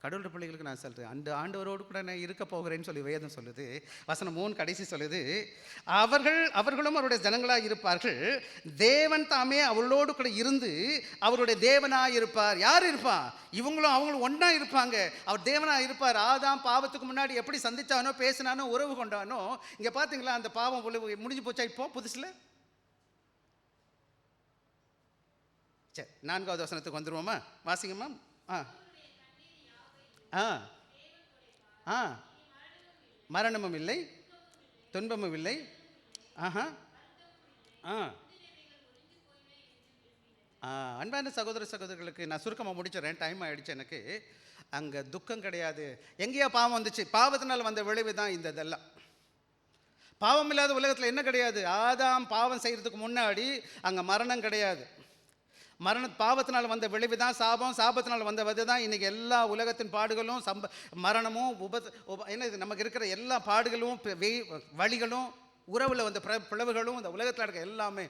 கடவுளுடைய பிள்ளைகளுக்கு நான் சொல்கிறேன், அந்த ஆண்டவரோடு கூட நான் இருக்க போகிறேன்னு சொல்லி வேதம் சொல்லுது. வசனம் 3 கடைசி சொல்லுது, அவர்களும் அவருடைய ஜனங்களாக இருப்பார்கள், தேவன் தாமே அவர்களோடு கூட இருந்து அவருடைய தேவனாக இருப்பார். யார் இருப்பா? இவங்களும் அவங்களும் ஒன்றா இருப்பாங்க. அவர் தேவனாக இருப்பார். ஆதாம் பாவத்துக்கு முன்னாடி எப்படி சந்தித்தானோ, பேசினானோ, உறவு கொண்டானோ, இங்கே பார்த்தீங்களா அந்த பாவம் முடிஞ்சு போச்சா? இப்போ புதுசில். சரி, 4வது வசனத்துக்கு வந்துடுவோமா? வாசிங்கம்மா. மரணமும் இல்லை, துன்பமும் இல்லை. அன்பான சகோதர சகோதரிகளுக்கு நான் சுருக்கமாக முடிச்சிடறேன், டைம் ஆகிடுச்சு எனக்கு. அங்கே துக்கம் கிடையாது. எங்கேயா பாவம் வந்துச்சு? பாவத்தினால் வந்த விளைவு தான் இந்த இதெல்லாம். பாவம் இல்லாத உலகத்தில் என்ன கிடையாது? ஆதாம் பாவம் செய்கிறதுக்கு முன்னாடி அங்கே மரணம் கிடையாது. பாவத்தினால் வந்த விளைவு தான் சாபம், சாபத்தினால் வந்த வது தான் இன்றைக்கி எல்லா உலகத்தின் பாடுகளும், மரணமும், என்ன இது நமக்கு இருக்கிற எல்லா பாடுகளும், வழிகளும், உறவில் வந்த பிளவுகளும் இந்த உலகத்தில் இருக்க எல்லாமே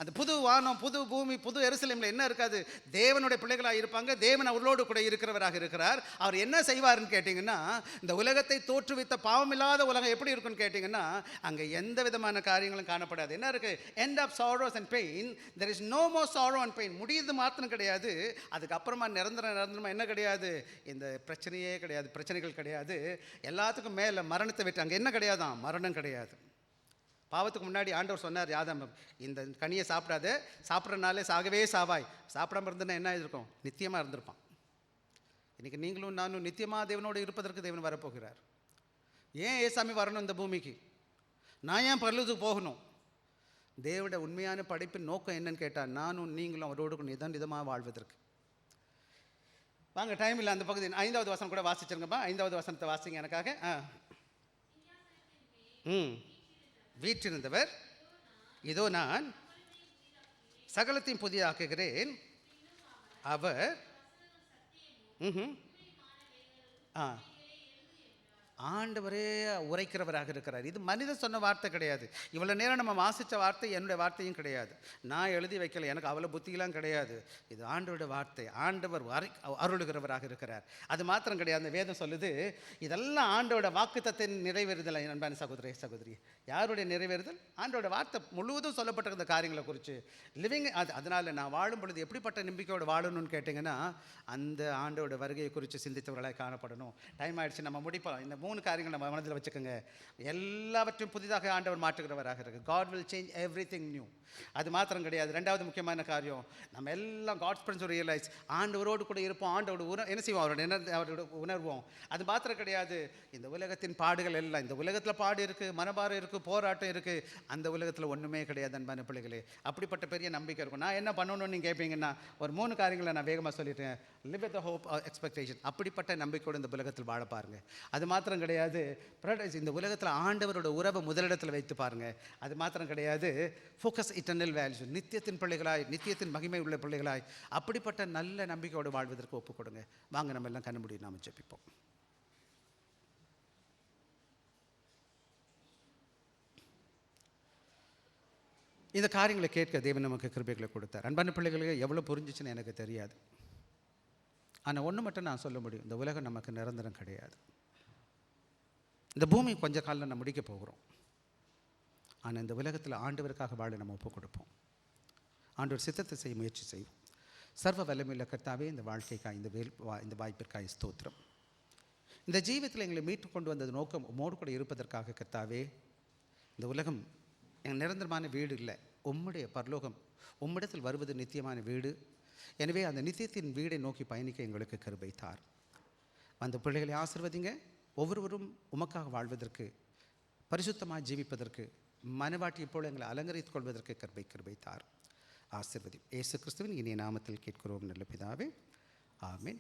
அந்த புது வானம், புது பூமி, புது எருசலேமில் என்ன இருக்காது? தேவனுடைய பிள்ளைகளாக இருப்பாங்க. தேவன் அவர்களோடு கூட இருக்கிறவராக இருக்கிறார். அவர் என்ன செய்வார்னு கேட்டிங்கன்னா, இந்த உலகத்தை தோற்றுவித்த பாவமில்லாத உலகம் எப்படி இருக்குன்னு கேட்டிங்கன்னா, அங்கே எந்த விதமான காரியங்களும் காணப்படாது. என்ன இருக்குது? End of sorrows and pain. There is no more sorrow and pain. முடியுது மாத்திரம் கிடையாது, அதுக்கப்புறமா நிரந்தரமாக என்ன கிடையாது? இந்த பிரச்சனையே கிடையாது, பிரச்சனைகள் கிடையாது. எல்லாத்துக்கும் மேலே மரணத்தை விட்டு அங்கே என்ன கிடையாதான்? மரணம் கிடையாது. பாவத்துக்கு முன்னாடி ஆண்டவர் சொன்னார் யாதாம், இந்த கனியை சாப்பிடாத, சாப்பிட்றனாலே சாகவே சாவாய். சாப்பிடாம இருந்ததுன்னா என்ன இருக்கும்? நித்தியமாக இருந்திருப்பான். இன்றைக்கி நீங்களும் நானும் நித்தியமாக தேவனோடு இருப்பதற்கு தேவன் வரப்போகிறார். ஏன் ஏசாமி வரணும் இந்த பூமிக்கு? நான் ஏன் பரலோகத்துக்கு போகணும்? தேவனுடைய உண்மையான படைப்பின் நோக்கம் என்னன்னு கேட்டால், நானும் நீங்களும் அவரோடு நிதமாக வாழ்வதற்கு. வாங்க, டைம் இல்லை. அந்த பகுதி 5வது வசனம் கூட வாசிச்சிருங்கப்பா. 5வது வசனத்தை வாசிங்க எனக்காக. வீற்றிருந்தவர், இதோ நான் சகலத்தையும் புதிதாக்குகிறேன். அவர் ஆண்டவரே உரைக்கிறவராக இருக்கிறார். இது மனிதன் சொன்ன வார்த்தை கிடையாது. இவ்வளோ நேரம் நம்ம வாசித்த வார்த்தை என்னுடைய வார்த்தையும் கிடையாது. நான் எழுதி வைக்கல, எனக்கு அவ்வளோ புத்தியெல்லாம் கிடையாது. இது ஆண்டவருடைய வார்த்தை. ஆண்டவர் அருளுகிறவராக இருக்கிறார். அது மாத்திரம் கிடையாது. அந்த வேதம் சொல்லுது, இதெல்லாம் ஆண்டோட வாக்குத்தத்தின் நிறைவேறுதல். அன்பான சகோதரி சகோதரி, யாருடைய நிறைவேறுதல்? ஆண்டோட வார்த்தை முழுவதும் சொல்லப்பட்டிருந்த காரியங்களை குறித்து லிவிங். அதனால் நான் வாழும் பொழுது எப்படிப்பட்ட நம்பிக்கையோடு வாழணும்னு கேட்டிங்கன்னா, அந்த ஆண்டோட வருகையை குறித்து சிந்தித்தவர்களாக காணப்படணும். டைம் ஆகிடுச்சு, நம்ம முடிப்போம். இந்த 3 காரியங்கள் நம்ம மனதில் வச்சுக்கோங்க. எல்லாவற்றையும் புதிதாக ஆண்டவர் மாற்றுகிறவராக இருக்கு. God will change everything new. அது மாத்திரம் கிடையாது. 2வது முக்கியமான காரியம், நம்ம எல்லாம் காட்ஸ் பிரின்சிபல் ரியலைஸ், ஆண்டவரோடு கூட இருப்போம். ஆண்டோட என்ன செய்வோம்? அவரோட உணர்வோம். அது மாத்திரம் கிடையாது. இந்த உலகத்தின் பாடுகள் எல்லாம், இந்த உலகத்தில் பாடு இருக்குது, மனபாரம் இருக்குது, போராட்டம் இருக்குது. அந்த உலகத்தில் ஒன்றுமே கிடையாது அன்பான பிள்ளைகளே. அப்படிப்பட்ட பெரிய நம்பிக்கை இருக்கும். நான் என்ன பண்ணணும்னு நீங்கள் கேட்பீங்கன்னா, ஒரு 3 காரியங்களை நான் வேகமாக சொல்லிட்டேன். Live with the hope, expectation. அப்படிப்பட்ட நம்பிக்கையோடு இந்த உலகத்தில் வாழ பாருங்கள். அது மாத்திரம் கிடையாது, இந்த உலகத்தில் ஆண்டவரோட உறவை முதலிடத்தில் வைத்து பாருங்கள். அது மாத்திரம் கிடையாது, ஃபோக்கஸ் இட்டர்னல் வேல்யூ. நித்தியத்தின் பிள்ளைகளாய், நித்தியத்தின் மகிமை உள்ள பிள்ளைகளாய், அப்படிப்பட்ட நல்ல நம்பிக்கையோடு வாழ்வதற்கு ஒப்புக் கொடுங்க. வாங்க, நம்ம எல்லாம் கண்ண முடியும், நாம் ஜெபிப்போம். இந்த காரியங்களை கேட்க தேவன் நமக்கு கிருபைகளை கொடுத்தார். அன்பான பிள்ளைகளுக்கு எவ்வளோ புரிஞ்சிச்சுன்னு எனக்கு தெரியாது. ஆனால் ஒன்று மட்டும் நான் சொல்ல முடியும், இந்த உலகம் நமக்கு நிரந்தரம் கிடையாது. இந்த பூமி கொஞ்ச காலம் நம்ம முடிக்க போகிறோம். ஆனால் இந்த உலகத்தில் ஆண்டவருக்காக வாழ நம்ம ஒப்புக் கொடுப்போம். ஆண்டவர் சித்தத்தை செய்ய முயற்சி செய்வோம். சர்வ வல்லமையுள்ள கர்த்தாவே, இந்த வாழ்க்கைக்காய், இந்த வாய்ப்பிற்காய் ஸ்தோத்திரம். இந்த ஜீவியத்தில் எங்களை மீட்டு கொண்டு வந்தது நோக்கம் உம்மோடு கூட இருப்பதற்காக கர்த்தாவே. இந்த உலகம் எங்கள் நிரந்தரமான வீடு இல்லை, உம்முடைய பரலோகம், உம்மிடத்தில் வருவது நித்தியமான வீடு. எனவே அந்த நித்தியத்தின் வீடை நோக்கி பயணிக்க எங்களுக்கு கிருபை தார். அந்த பிள்ளைகளை ஆசீர்வதிங்க. ஒவ்வொருவரும் உமக்காக வாழ்வதற்கு, பரிசுத்தமாக ஜீவிப்பதற்கு, மனவாட்டி இப்போது எங்களை அலங்கரித்துக் கொள்வதற்கு கிருபை தார். ஆசீர்வதி. இயேசு கிறிஸ்துவின் இனிய நாமத்தில் கேட்கிறோம் நல்ல பிதாவே, ஆமென்.